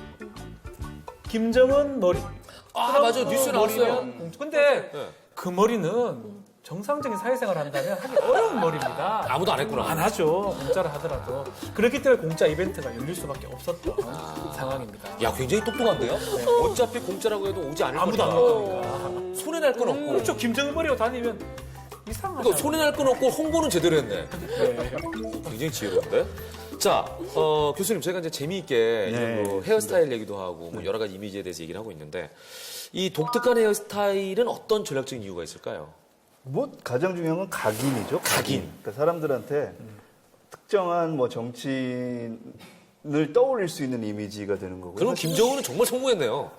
김정은 머리. 아, 맞아. 뉴스에 나왔어요. 머리면 공짜. 근데 네. 그 머리는 정상적인 사회생활 한다면 하기 어려운 머리입니다. 아무도 안 했구나. 안 하죠. 공짜를 하더라도. 그렇기 때문에 공짜 이벤트가 열릴 수밖에 없었던 상황입니다. 야, 굉장히 똑똑한데요? 어차피 공짜라고 해도 오지 않을 아무도 안 거니까. 올 거니까. 손해 날 건 없고. 그렇죠. 김정은 머리고 다니면 이상하죠. 그러니까 손해 날 건 없고 홍보는 제대로 했네. 네. 굉장히 지혜로운데? 자, 교수님, 제가 이제 재미있게 이제 네, 뭐 헤어스타일 얘기도 하고 뭐 여러 가지 이미지에 대해서 얘기를 하고 있는데 이 독특한 헤어스타일은 어떤 전략적인 이유가 있을까요? 뭐 가장 중요한 건 각인이죠. 각인. 그러니까 사람들한테 특정한 뭐 정치인을 떠올릴 수 있는 이미지가 되는 거고요. 그럼 김정은은 정말 성공했네요.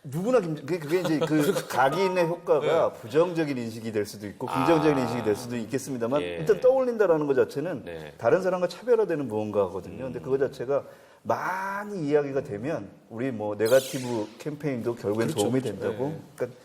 누구나 그게 이제 그 각인의 효과가 부정적인 인식이 될 수도 있고 긍정적인 인식이 될 수도 있겠습니다만 예. 일단 떠올린다라는 것 자체는 네. 다른 사람과 차별화되는 무언가거든요. 근데 그거 자체가 많이 이야기가 되면 우리 뭐 네거티브 캠페인도 결국엔 도움이 된다고. 그러니까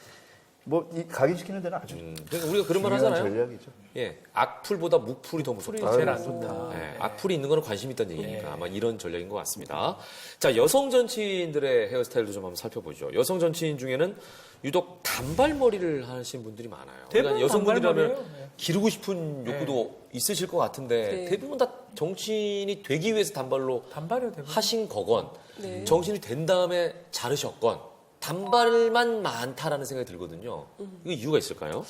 뭐 이 각인시키는 데는 아주 그러니까 우리가 그런 말 중요한 하잖아요. 전략이죠. 예, 악풀보다 묵풀이 더 풀이 무섭다. 제일 안 좋다. 예, 악풀이 있는 거는 관심 있다는 얘기니까 아마 이런 전략인 것 같습니다. 자, 여성 정치인들의 헤어스타일도 좀 한번 살펴보죠. 여성 정치인 중에는 유독 단발머리를 하시는 분들이 많아요. 대부분 여성분들이라면 단발머리예요. 네. 기르고 싶은 욕구도 있으실 것 같은데 네. 대부분 다 정치인이 되기 위해서 단발로 단발이요, 대부분. 하신 거건 네. 정치인이 된 다음에 자르셨건 단발만 많다라는 생각이 들거든요. 이게 이유가 있을까요?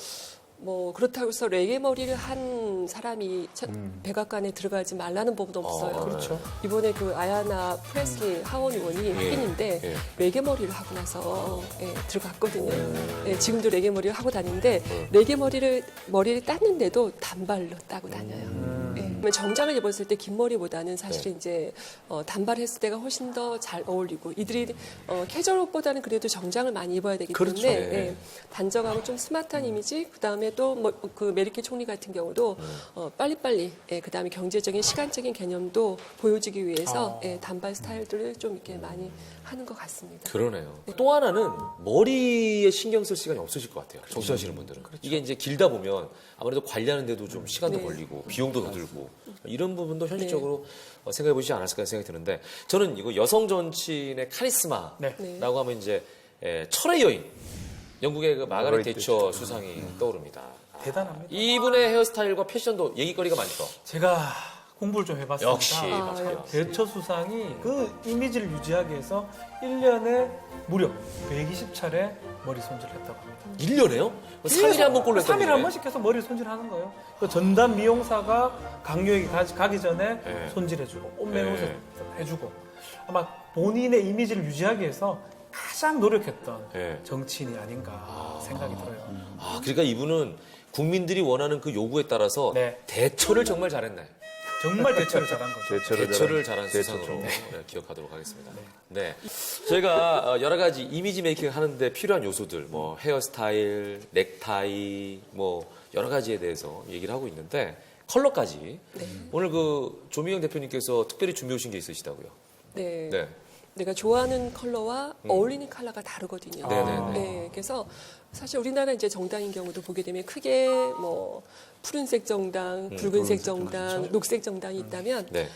뭐 그렇다고 해서 레게 머리를 한 사람이 백악관에 들어가지 말라는 법은 없어요. 그렇죠. 이번에 그 아야나 프레슬리 하원 의원이 흑인인데 예. 레게 머리를 하고 나서 들어갔거든요. 예, 지금도 레게 머리를 하고 다니는데 레게 머리를 땄는데도 단발로 따고 다녀요. 예. 정장을 입었을 때 긴 머리보다는 사실은 이제 단발했을 때가 훨씬 더 잘 어울리고 이들이 캐주얼 옷보다는 그래도 정장을 많이 입어야 되기 그렇죠. 때문에 예. 단정하고 좀 스마트한 이미지 그다음에 그다음에 또 뭐 그 메르켈 총리 같은 경우도 빨리빨리 그다음에 경제적인 시간적인 개념도 보여주기 위해서 단발 스타일들을 좀 이렇게 많이 하는 것 같습니다. 그러네요. 또 하나는 머리에 신경 쓸 시간이 없으실 것 같아요. 정치하시는 분들은. 이게 이제 길다 보면 아무래도 관리하는데도 좀 시간도 네. 걸리고 비용도 더 들고 이런 부분도 현실적으로 생각해 보시지 않았을까 생각이 드는데 저는 이거 여성 정치인의 카리스마라고 네. 하면 이제 철의 여인 영국의 그 마가렛 마가렛 대처 수상이 떠오릅니다. 대단합니다. 이분의 헤어스타일과 패션도 얘기거리가 많죠. 제가 공부를 좀 해봤습니다. 역시 맞아요. 대처 수상이 그 이미지를 유지하기 위해서 1년에 무려 120차례 머리 손질을 했다고 합니다. 1년에요? 3일에 한 번 꼴로 했다는 3일에 한 얘기네. 번씩 해서 머리를 손질하는 거예요. 그 전담 미용사가 강요에게 가기 전에 네. 손질해주고 옷매무새 네. 해주고 아마 본인의 이미지를 유지하기 위해서 가장 노력했던 네. 정치인이 아닌가 생각이 들어요. 아, 그러니까 이분은 국민들이 원하는 그 요구에 따라서 네. 대처를 정말 잘했네. 정말 대처를 잘한 거죠. 대처를 잘한 수상으로 기억하도록 하겠습니다. 네. 저희가 여러 가지 이미지 메이킹 하는데 필요한 요소들, 뭐 헤어스타일, 넥타이, 뭐 여러 가지에 대해서 얘기를 하고 있는데 컬러까지 오늘 그 조미경 대표님께서 특별히 준비해 오신 게 있으시다고요. 네. 네. 내가 좋아하는 컬러와 어울리는 컬러가 다르거든요. 네네네. 네, 그래서 사실 우리나라 이제 정당인 경우도 보게 되면 크게 뭐 푸른색 정당, 붉은색 정당, 녹색 정당이 있다면 네.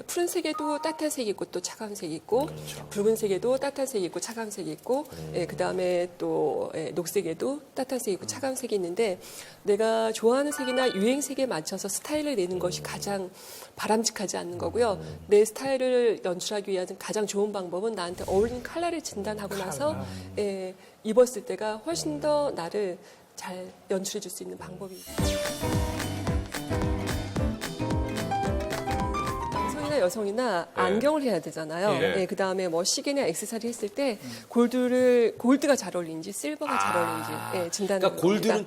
푸른색에도 따뜻한 색이 있고 또 차가운 색이 있고 붉은색에도 따뜻한 색이 있고 차가운 색이 있고 그다음에 또 녹색에도 따뜻한 색이 있고 차가운 색이 있는데 내가 좋아하는 색이나 유행색에 맞춰서 스타일을 내는 것이 가장 바람직하지 않는 거고요. 내 스타일을 연출하기 위한 가장 좋은 방법은 나한테 어울리는 컬러를 진단하고 나서 입었을 때가 훨씬 더 나를 잘 연출해 줄 수 있는 방법입니다. 남성이나 여성이나 안경을 해야 되잖아요. 네. 그다음에 뭐 시계나 액세서리 했을 때 골드가 잘 어울리는지 실버가 잘 어울리는지 진단하는 그러니까 겁니다. 골드는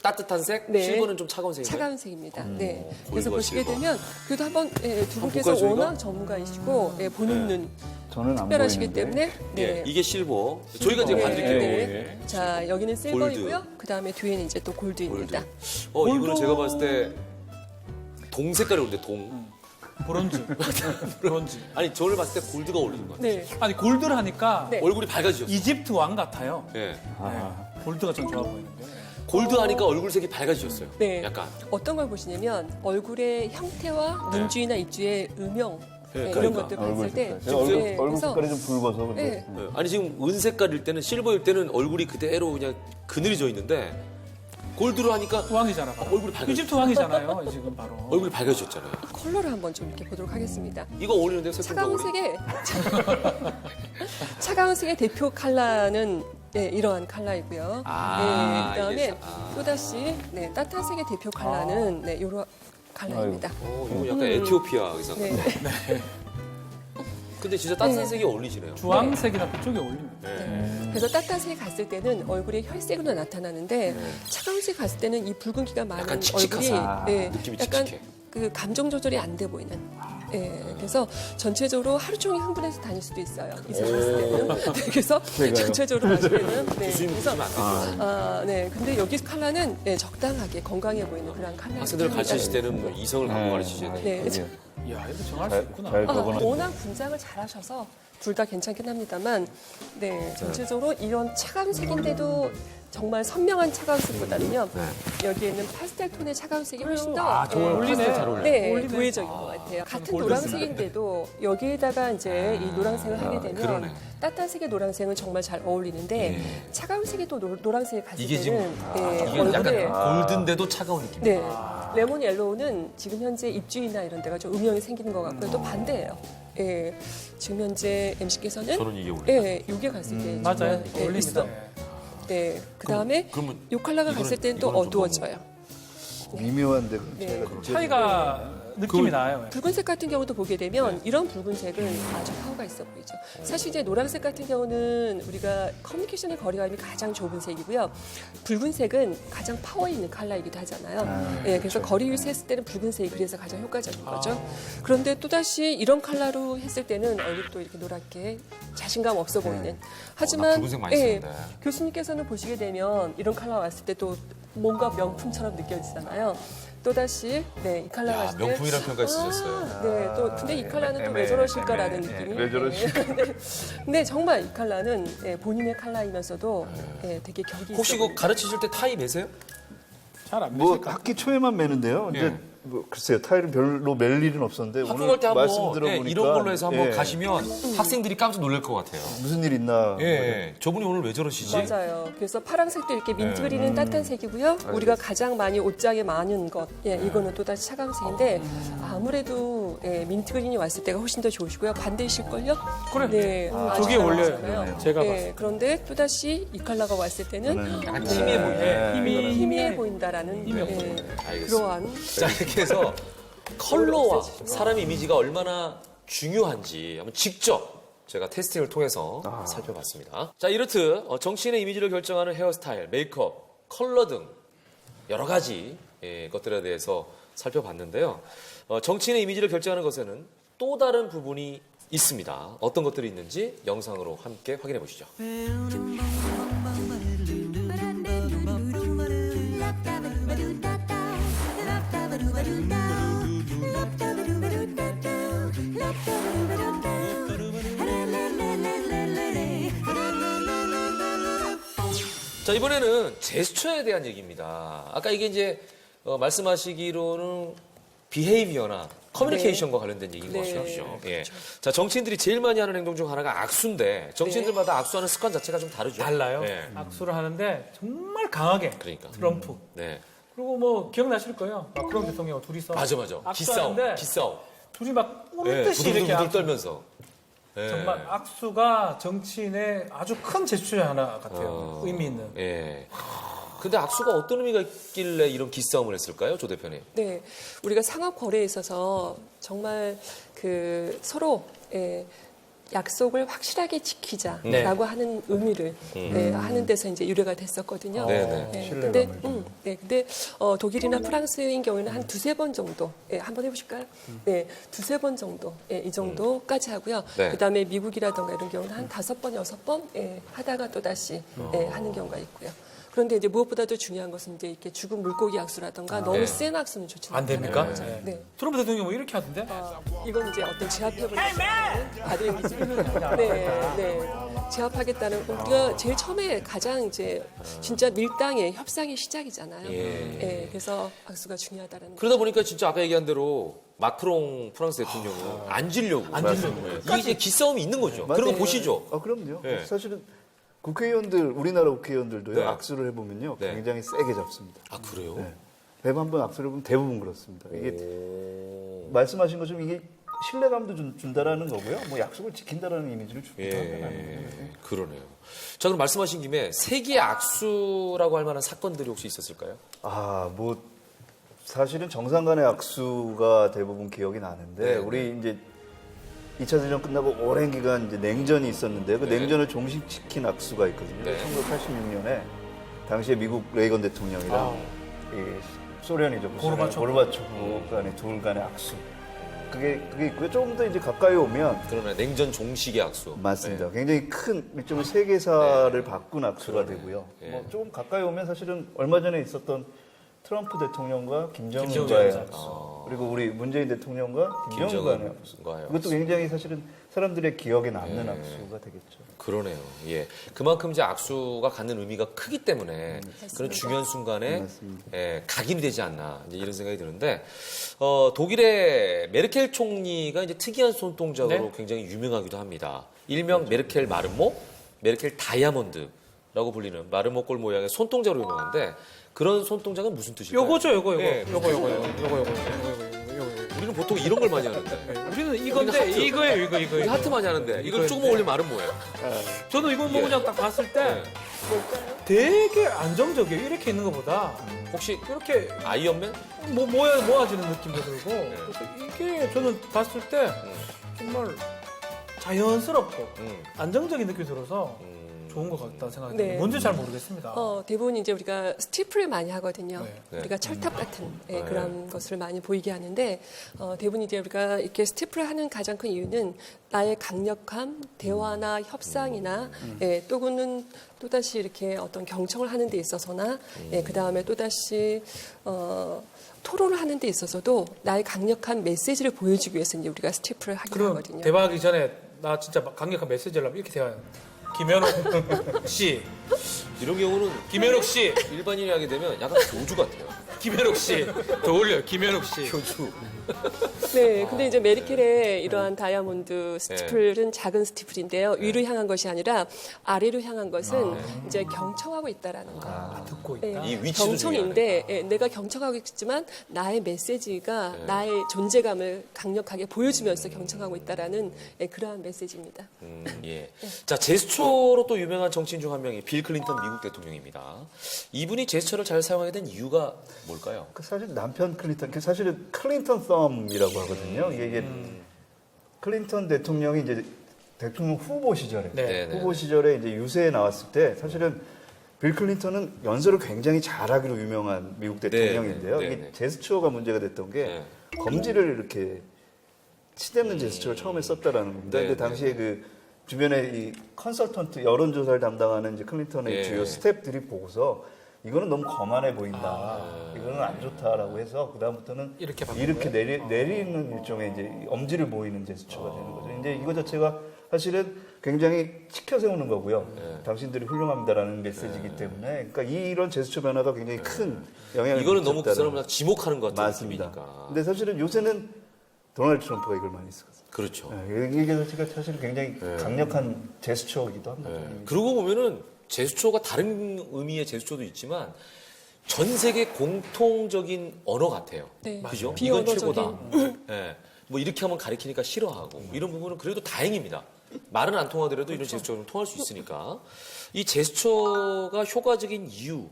따뜻한 색, 네. 실버는 좀 차가운 색인가요? 차가운 색입니다. 네. 그래서 골드와 보시게 실버. 되면 그래도 한번 두 분께서 볼까요, 저희가? 워낙 전문가이시고 보는 눈 저는 안 특별하시기 보이는데. 때문에 예, 이게 실버. 저희가 지금 네, 봐드릴게요. 네. 자, 여기는 실버이고요. 그다음에 뒤에는 이제 또 골드입니다. 이거는 제가 봤을 때 동 색깔이 오는데 동. 브론즈. 아니 저를 봤을 때 골드가 어울리는 것 같아요. 네. 아니 골드를 하니까 네. 얼굴이 밝아지셨어요. 이집트 왕 같아요. 예. 네. 골드가 좀 좋아 보이는데. 골드 하니까 얼굴색이 밝아지셨어요. 네. 약간. 어떤 걸 보시냐면 얼굴의 형태와 눈주위나 입주의 음영 이런 그러니까. 것들 얼굴 봤을 때 색깔. 제가 얼굴 그래서 색깔이 좀 붉어서 근데. 네. 예. 아니 지금 은색깔일 때는 실버일 때는 얼굴이 그대로 그냥 그늘이 져 있는데 골드로 하니까 왕이잖아. 바로. 얼굴이 밝아졌어요. 이집트 왕이잖아요. 지금 바로. 얼굴이 밝아지셨잖아요. 컬러를 한번 좀 이렇게 보도록 하겠습니다. 이거 어울리는데 차가운 색깔 색의 차가운 색의 대표 컬러는 이러한 컬러이고요. 그다음에 또다시 따뜻한 색의 대표 컬러는 이런 컬러입니다. 이거 약간 에티오피아 의상. 네. 근데 진짜 따뜻한 색이 어울리시네요. 주황색이나 그쪽에 어울립니다. 그래서 따뜻한 색이 갔을 때는 얼굴에 혈색으로 나타나는데 차가운 색이 갔을 때는 이 붉은기가 많은 약간 얼굴이 칙칙하다. 느낌이 약간 칙칙해. 그 감정 조절이 안 돼 보이는. 그래서 전체적으로 하루 종일 흥분해서 다닐 수도 있어요. 이 색을 봤을 때는. 그래서 전체적으로 봤을 때는. 교수님 그래서 보시면 안 되죠. 근데 여기 컬러는 적당하게 건강해 보이는 그런 컬러. 학생들 가르치실 때는 뭐 이성을 갖고 가르치셔야 돼요. 네. 이야, 이거 정할 수 있구나. 잘 적어놨. 워낙 분장을 잘하셔서 둘 다 괜찮긴 합니다만, 전체적으로 이런 차가운 색인데도 정말 선명한 차가운 색보다는요, 여기에는 파스텔 톤의 차가운 색이 훨씬 더 어울리네. 잘 네, 도회적인 것 같아요. 같은 노란색인데도 여기에다가 이제 이 노란색을 하게 되면 그러네. 따뜻한 색의 노란색은 정말 잘 어울리는데 차가운 색의 또 노란색을 갔을 이게 때는 이게 얼굴에 약간 골든데도 차가운 느낌. 네. 레몬 옐로우는 지금 현재 입주위나 이런 데가 좀 음영이 생기는 것 같고요. 또 반대예요. 지금 현재 MC께서는 저는 이게 어울려요. 이게 갔을 때 맞아요. 정말, 어울립니다. 있어. 네. 그다음에 그러면 이 컬러가 갔을 때는 또 이거는 좀 어두워져요. 미묘한데 네. 차이가 좀 차이가 느낌이 나요. 붉은색 같은 경우도 보게 되면 이런 붉은색은 아주 파워가 있어 보이죠. 사실 이제 노란색 같은 경우는 우리가 커뮤니케이션의 거리감이 가장 좁은 색이고요. 붉은색은 가장 파워 있는 컬러이기도 하잖아요. 그래서 거리 유지했을 때는 붉은색이 그래서 가장 효과적인 거죠. 그런데 또다시 이런 컬러로 했을 때는 얼굴이 또 이렇게 노랗게 자신감 없어 보이는. 하지만 붉은색 많이 쓰는데. 교수님께서는 보시게 되면 이런 컬러 왔을 때 또 뭔가 명품처럼 느껴지잖아요. 또다시 이 컬러 야, 봤을 때 명품이라는 평가 쓰셨어요. 네, 또 근데 이 컬러는 또 왜 저러실까라는 느낌이. 왜 저러실까? 근데 정말 이 컬러는 본인의 컬러이면서도 되게 격이 혹시 있어 그 가르치실 때 타이 매세요? 잘안 뭐 학기 초에만 매는데요. 이제 뭐 글쎄요, 타일은 별로 멜 일은 없었는데 학교 오늘 갈 때 말씀 한번 들어보니까 이런 걸로 해서 한번 예, 가시면 학생들이 깜짝 놀랄 것 같아요. 무슨 일 있나. 예, 저분이 오늘 왜 저러시지? 맞아요. 그래서 파란색도 이렇게 민트그린은 따뜻한 색이고요. 우리가 가장 많이 옷장에 많은 것, 이거는 또다시 차가운색인데 아무래도 민트그린이 왔을 때가 훨씬 더 좋으시고요. 반대이실걸요? 그래. 네, 아주 저게 잘 원래 나오잖아요. 제가 봤을 네, 그런데 또다시 이 컬러가 왔을 때는 약간 희미해 보이네. 희미해 보인다라는 알겠습니다. 그러한 자, 이렇게 해서 컬러와 사람 이미지가 얼마나 중요한지 한번 직접 제가 테스팅을 통해서 살펴봤습니다. 자, 이렇듯 정치인의 이미지를 결정하는 헤어스타일, 메이크업, 컬러 등 여러 가지 것들에 대해서 살펴봤는데요. 정치인의 이미지를 결정하는 것에는 또 다른 부분이 있습니다. 어떤 것들이 있는지 영상으로 함께 확인해 보시죠. 자, 이번에는 제스처에 대한 얘기입니다. 아까 이게 이제 말씀하시기로는 비헤이비어나 커뮤니케이션과 관련된 얘기인 것 같죠. 예. 자, 정치인들이 제일 많이 하는 행동 중 하나가 악수인데 정치인들마다 악수하는 습관 자체가 좀 다르죠. 달라요. 예. 악수를 하는데 정말 강하게 그러니까. 트럼프. 네. 그리고 뭐 기억나실 거예요. 마크롱 대통령 둘이서 맞아. 기싸움. 악수하는데 기싸움. 둘이 막 예. 우는 듯이 이렇게 부들부들 악수. 떨면서. 예. 정말 악수가 정치인의 아주 큰 제스처 중에 하나 같아요. 의미 있는. 예. 근데 악수가 어떤 의미가 있길래 이런 기싸움을 했을까요, 조 대표님? 네, 우리가 상업 거래에 있어서 정말 그 서로 약속을 확실하게 지키자라고 하는 의미를 하는 데서 이제 유래가 됐었거든요. 네. 근데 독일이나 프랑스인 경우에는 한 두세 번 정도, 한번 해보실까요? 네, 두세 번 정도, 이 정도까지 하고요. 네. 그다음에 미국이라던가 이런 경우는 한 5번, 6번 하다가 또 다시 하는 경우가 있고요. 그런데 이제 무엇보다도 중요한 것은 이제 이렇게 죽은 물고기 악수라든가 너무 네. 센 악수는 좋지 안 됩니까? 않아요. 네. 트럼프 대통령이 뭐 이렇게 하던데? 이건 이제 어떤 제압협을 받은 얘기죠. 네. 제압하겠다는 우리가 제일 처음에 가장 이제 진짜 밀당의 협상의 시작이잖아요. 예. 그래서 악수가 중요하다는 거. 그러다 보니까 진짜 아까 얘기한 대로 마크롱 프랑스 대통령은 앉으려고. 이게 이제 기싸움이 있는 거죠. 그런 거 보시죠. 그럼요. 네. 사실은 국회의원들, 우리나라 국회의원들도요, 네. 악수를 해보면요, 네. 굉장히 세게 잡습니다. 아, 그래요? 네. 100번 악수를 해보면 대부분 그렇습니다. 이게 말씀하신 것처럼 이게 신뢰감도 준다라는 거고요. 뭐 약속을 지킨다라는 이미지를 주기도 하잖아요. 그러네요. 자, 그럼 말씀하신 김에 세기의 악수라고 할 만한 사건들이 혹시 있었을까요? 뭐 사실은 정상 간의 악수가 대부분 기억이 나는데 네, 우리 이제 2차 대전 끝나고 오랜 기간 이제 냉전이 있었는데 그 네. 냉전을 종식시킨 악수가 있거든요. 네. 1986년에 당시에 미국 레이건 대통령이랑 이 소련이죠. 고르바초프 간의 둘 간의 악수. 그게 있고요. 조금 더 이제 가까이 오면 그러나 냉전 종식의 악수. 맞습니다. 네. 굉장히 큰 일종의 세계사를 바꾼 악수가 되고요. 네. 뭐 조금 가까이 오면 사실은 얼마 전에 있었던 트럼프 대통령과 김정은과의 김정은 악수. 그리고 우리 문재인 대통령과 김정은 간의 악수. 김정은과의 이것도 굉장히 사실은 사람들의 기억에 남는 악수가 되겠죠. 그러네요. 예. 그만큼 이제 악수가 갖는 의미가 크기 때문에 그런 중요한 순간에 각인이 되지 않나 이제 이런 생각이 드는데 독일의 메르켈 총리가 이제 특이한 손동작으로 굉장히 유명하기도 합니다. 일명 메르켈 마르모, 메르켈 다이아몬드라고 불리는 마르모 꼴 모양의 손동작으로 유명한데 그런 손동작은 무슨 뜻일까요? 요거죠, 요거. 예, 요거. 우리는 보통 이런 걸 많이 하는데 우리는 이건데 이거예요, 이거. 우리 하트 많이 하는데 이걸 조금 올리면 마른 뭐예요? 저는 이거 뭐 그냥 딱 봤을 때 되게 안정적이에요. 이렇게 있는 것보다 혹시 이렇게 아이언맨? 모아지는 느낌도 들고 그래서 이게 저는 봤을 때 정말 자연스럽고 안정적인 느낌이 들어서 좋은 것 같다는 생각이 네. 들어요. 뭔지 잘 모르겠습니다. 대부분 이제 우리가 스티플을 많이 하거든요. 네. 우리가 철탑 같은 그런 것을 많이 보이게 하는데 대부분 이제 우리가 이렇게 스티플을 하는 가장 큰 이유는 나의 강력함, 대화나 협상이나 또는 또다시 이렇게 어떤 경청을 하는 데 있어서나 그 다음에 또다시 토론을 하는 데 있어서도 나의 강력한 메시지를 보여주기 위해서 이제 우리가 스티플을 하긴 그럼 하거든요. 대화하기 전에 나 진짜 막 강력한 메시지를 하면 이렇게 대화해요. 김현욱 씨, 이런 경우는 김현욱 씨, 일반인이 하게 되면 약간 교주 같아요. 김현욱 씨, 더 올려요. 김현욱 씨. 교주. 네, 근데 이제 메리켈의 이러한 다이아몬드 스티플은 작은 스티플인데요. 위로 향한 것이 아니라 아래로 향한 것은 이제 경청하고 있다라는 거. 듣고 예, 있다. 이 위치도 경청인데 내가 경청하고 있지만 나의 메시지가 나의 존재감을 강력하게 보여주면서 경청하고 있다라는 그러한 메시지입니다. 예. 자, 제스처로 또 유명한 정치인 중 한 명이 빌 클린턴 미국 대통령입니다. 이분이 제스처를 잘 사용하게 된 이유가 뭘까요? 그 사실 남편 클린턴, 그 사실은 클린턴 썸이라고 하거든요. 이게 클린턴 대통령이 이제 대통령 후보 시절에 네. 후보 시절에 이제 유세에 나왔을 때 사실은 빌 클린턴은 연설을 굉장히 잘하기로 유명한 미국 대통령인데요. 네, 네, 이게 네. 제스처가 문제가 됐던 게 검지를 이렇게 치대는 제스처를 처음에 썼다라는 겁니다. 네, 근데 당시에 그 주변에 이 컨설턴트 여론조사를 담당하는 이제 클린턴의 네. 주요 스태프들이 보고서 이거는 너무 거만해 보인다. 이거는 안 좋다라고 해서 그다음부터는 이렇게 내리는 일종의 이제 엄지를 보이는 제스처가 되는 거죠. 이제 이거 자체가 사실은 굉장히 치켜 세우는 거고요. 당신들이 훌륭합니다라는 메시지이기 때문에 그러니까 이런 제스처 변화가 굉장히 큰 영향을 이거는 너무 그 미쳤다는 사람을 지목하는 것 같은 맞습니다. 느낌이니까. 근데 사실은 요새는 도널드 트럼프가 이걸 많이 쓰거든요. 그렇죠. 이게 자체가 사실 굉장히 강력한 제스처이기도 합니다. 그러고 보면은 제스처가 다른 의미의 제스처도 있지만 전 세계 공통적인 언어 같아요. 네. 그죠? 맞아요. 이건 최고다. 비언어적인. 예. 뭐 이렇게 하면 가리키니까 싫어하고 이런 부분은 그래도 다행입니다. 말은 안 통하더라도 이런 제스처는 통할 수 있으니까 이 제스처가 효과적인 이유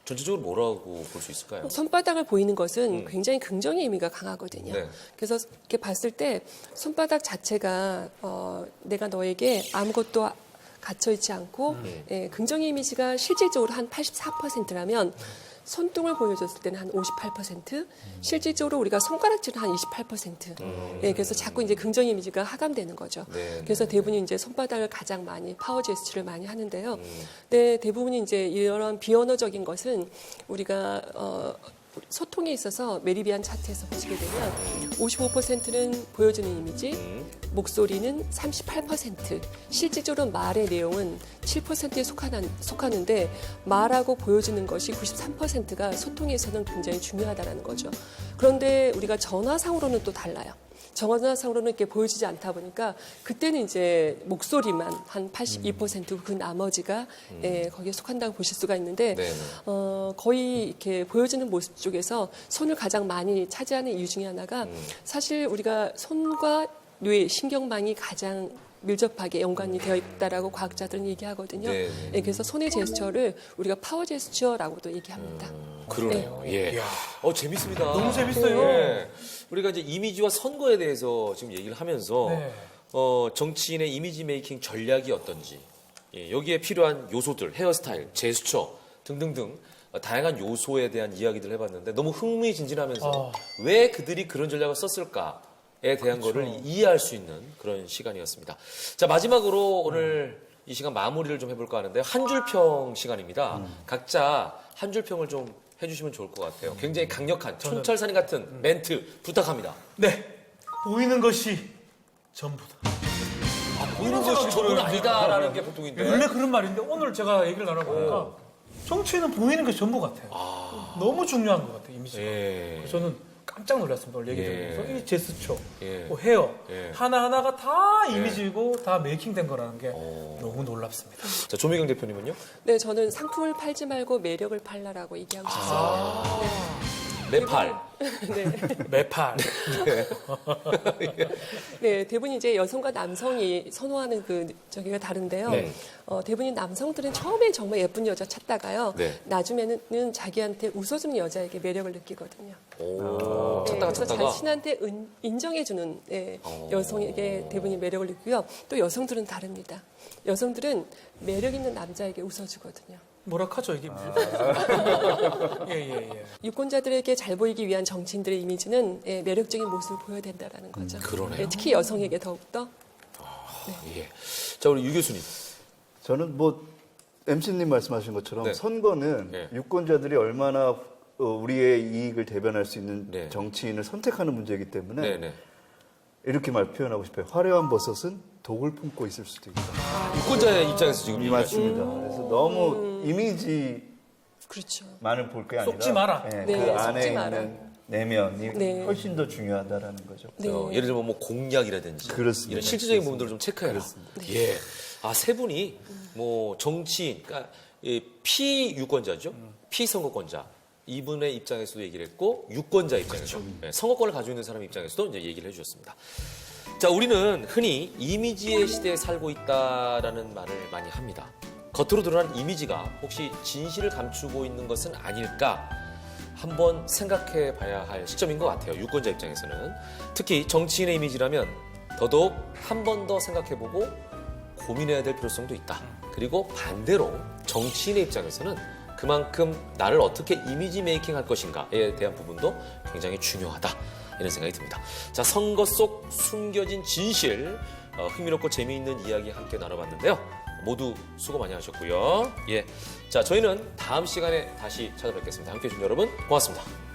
전체적으로 뭐라고 볼 수 있을까요? 손바닥을 보이는 것은 굉장히 긍정의 의미가 강하거든요. 네. 그래서 이렇게 봤을 때 손바닥 자체가 내가 너에게 아무것도 갇혀 있지 않고 긍정의 이미지가 실질적으로 한 84%라면 손등을 보여줬을 때는 한 58%, 실질적으로 우리가 손가락질은 한 28%. 그래서 자꾸 이제 긍정 이미지가 하감되는 거죠. 네, 그래서 대부분이 이제 손바닥을 가장 많이 파워 제스처를 많이 하는데요. 네, 대부분이 이제 이런 비언어적인 것은 우리가 소통에 있어서 메리비안 차트에서 보시게 되면 55%는 보여주는 이미지, 목소리는 38%, 실질적으로 말의 내용은 7%에 속하는데 말하고 보여주는 것이 93%가 소통에서는 굉장히 중요하다는 거죠. 그런데 우리가 전화상으로는 또 달라요. 전화상으로는 이렇게 보여지지 않다 보니까 그때는 이제 목소리만 한 82%, 그 나머지가 거기에 속한다고 보실 수가 있는데 거의 이렇게 보여지는 모습 쪽에서 손을 가장 많이 차지하는 이유 중에 하나가 사실 우리가 손과 뇌, 신경망이 가장 밀접하게 연관이 되어 있다라고 과학자들은 얘기하거든요. 그래서 손의 제스처를 우리가 파워 제스처라고도 얘기합니다. 그러네요. 예. 재밌습니다. 너무 재밌어요. 예. 우리가 이제 이미지와 선거에 대해서 지금 얘기를 하면서 네. 정치인의 이미지 메이킹 전략이 어떤지, 여기에 필요한 요소들, 헤어스타일, 제스처 등등등 다양한 요소에 대한 이야기들을 해봤는데 너무 흥미진진하면서 왜 그들이 그런 전략을 썼을까에 대한 거를 이해할 수 있는 그런 시간이었습니다. 자, 마지막으로 오늘 이 시간 마무리를 좀 해볼까 하는데 한 줄평 시간입니다. 각자 한 줄평을 좀 해주시면 좋을 것 같아요. 굉장히 강력한 촌철살인 같은 멘트 부탁합니다. 네, 보이는 것이 전부다. 보이는 것이 전부는 아니다라는 게 보통인데. 원래 그런 말인데 오늘 제가 얘기를 나눠보니까 정치는 보이는 것이 전부 같아요. 너무 중요한 것 같아요, 이미지가. 저는 깜짝 놀랐습니다, 오늘 얘기 들으면서. 이 제스처, 뭐 헤어, 하나하나가 다 이미지고 다 메이킹된 거라는 게 너무 놀랍습니다. 자, 조미경 대표님은요? 네, 저는 상품을 팔지 말고 매력을 팔라라고 얘기하고 싶습니다. 매팔. 매팔. 네, 대부분 이제 여성과 남성이 선호하는 저기가 다른데요. 대부분 남성들은 처음에 정말 예쁜 여자 찾다가요. 나중에는 자기한테 웃어주는 여자에게 매력을 느끼거든요. 찾다가 그래서 찾다가. 자신한테 인정해주는 여성에게 대부분이 매력을 느끼고요. 또 여성들은 다릅니다. 여성들은 매력 있는 남자에게 웃어주거든요. 뭐라카죠 이게 무슨? 예. 유권자들에게 잘 보이기 위한 정치인들의 이미지는 매력적인 모습을 보여야 된다라는 거죠. 그러네요. 특히 여성에게 더욱더. 예. 자, 우리 유 교수님. 저는 뭐 MC님 말씀하신 것처럼 네. 선거는 네. 유권자들이 얼마나 우리의 이익을 대변할 수 있는 네. 정치인을 선택하는 문제이기 때문에 네네. 이렇게 표현하고 싶어요. 화려한 버섯은 독을 품고 있을 수도 있다. 유권자의 입장에서 지금 이 맞습니다. 그래서 너무 이미지만을 그렇죠. 볼 게 아니라 속지 마라. 예, 네, 그 안에 속지 있는 마라. 내면이 네. 훨씬 더 중요하다라는 거죠. 네. 예를 들면 뭐 공약이라든지 그렇습니다. 이런 실질적인 부분들을 좀 체크해라. 예. 아, 세 분이 뭐 정치인, 그러니까 피유권자죠. 피선거권자. 이분의 입장에서도 얘기를 했고 유권자 입장에서 예, 선거권을 가지고 있는 사람 입장에서도 이제 얘기를 해주셨습니다. 자, 우리는 흔히 이미지의 시대에 살고 있다라는 말을 많이 합니다. 겉으로 드러난 이미지가 혹시 진실을 감추고 있는 것은 아닐까 한번 생각해 봐야 할 시점인 것 같아요. 유권자 입장에서는. 특히 정치인의 이미지라면 더더욱 한 번 더 생각해보고 고민해야 될 필요성도 있다. 그리고 반대로 정치인의 입장에서는 그만큼 나를 어떻게 이미지 메이킹 할 것인가에 대한 부분도 굉장히 중요하다. 이런 생각이 듭니다. 자, 선거 속 숨겨진 진실, 흥미롭고 재미있는 이야기 함께 나눠봤는데요. 모두 수고 많이 하셨고요. 예, 자, 저희는 다음 시간에 다시 찾아뵙겠습니다. 함께해 주신 여러분 고맙습니다.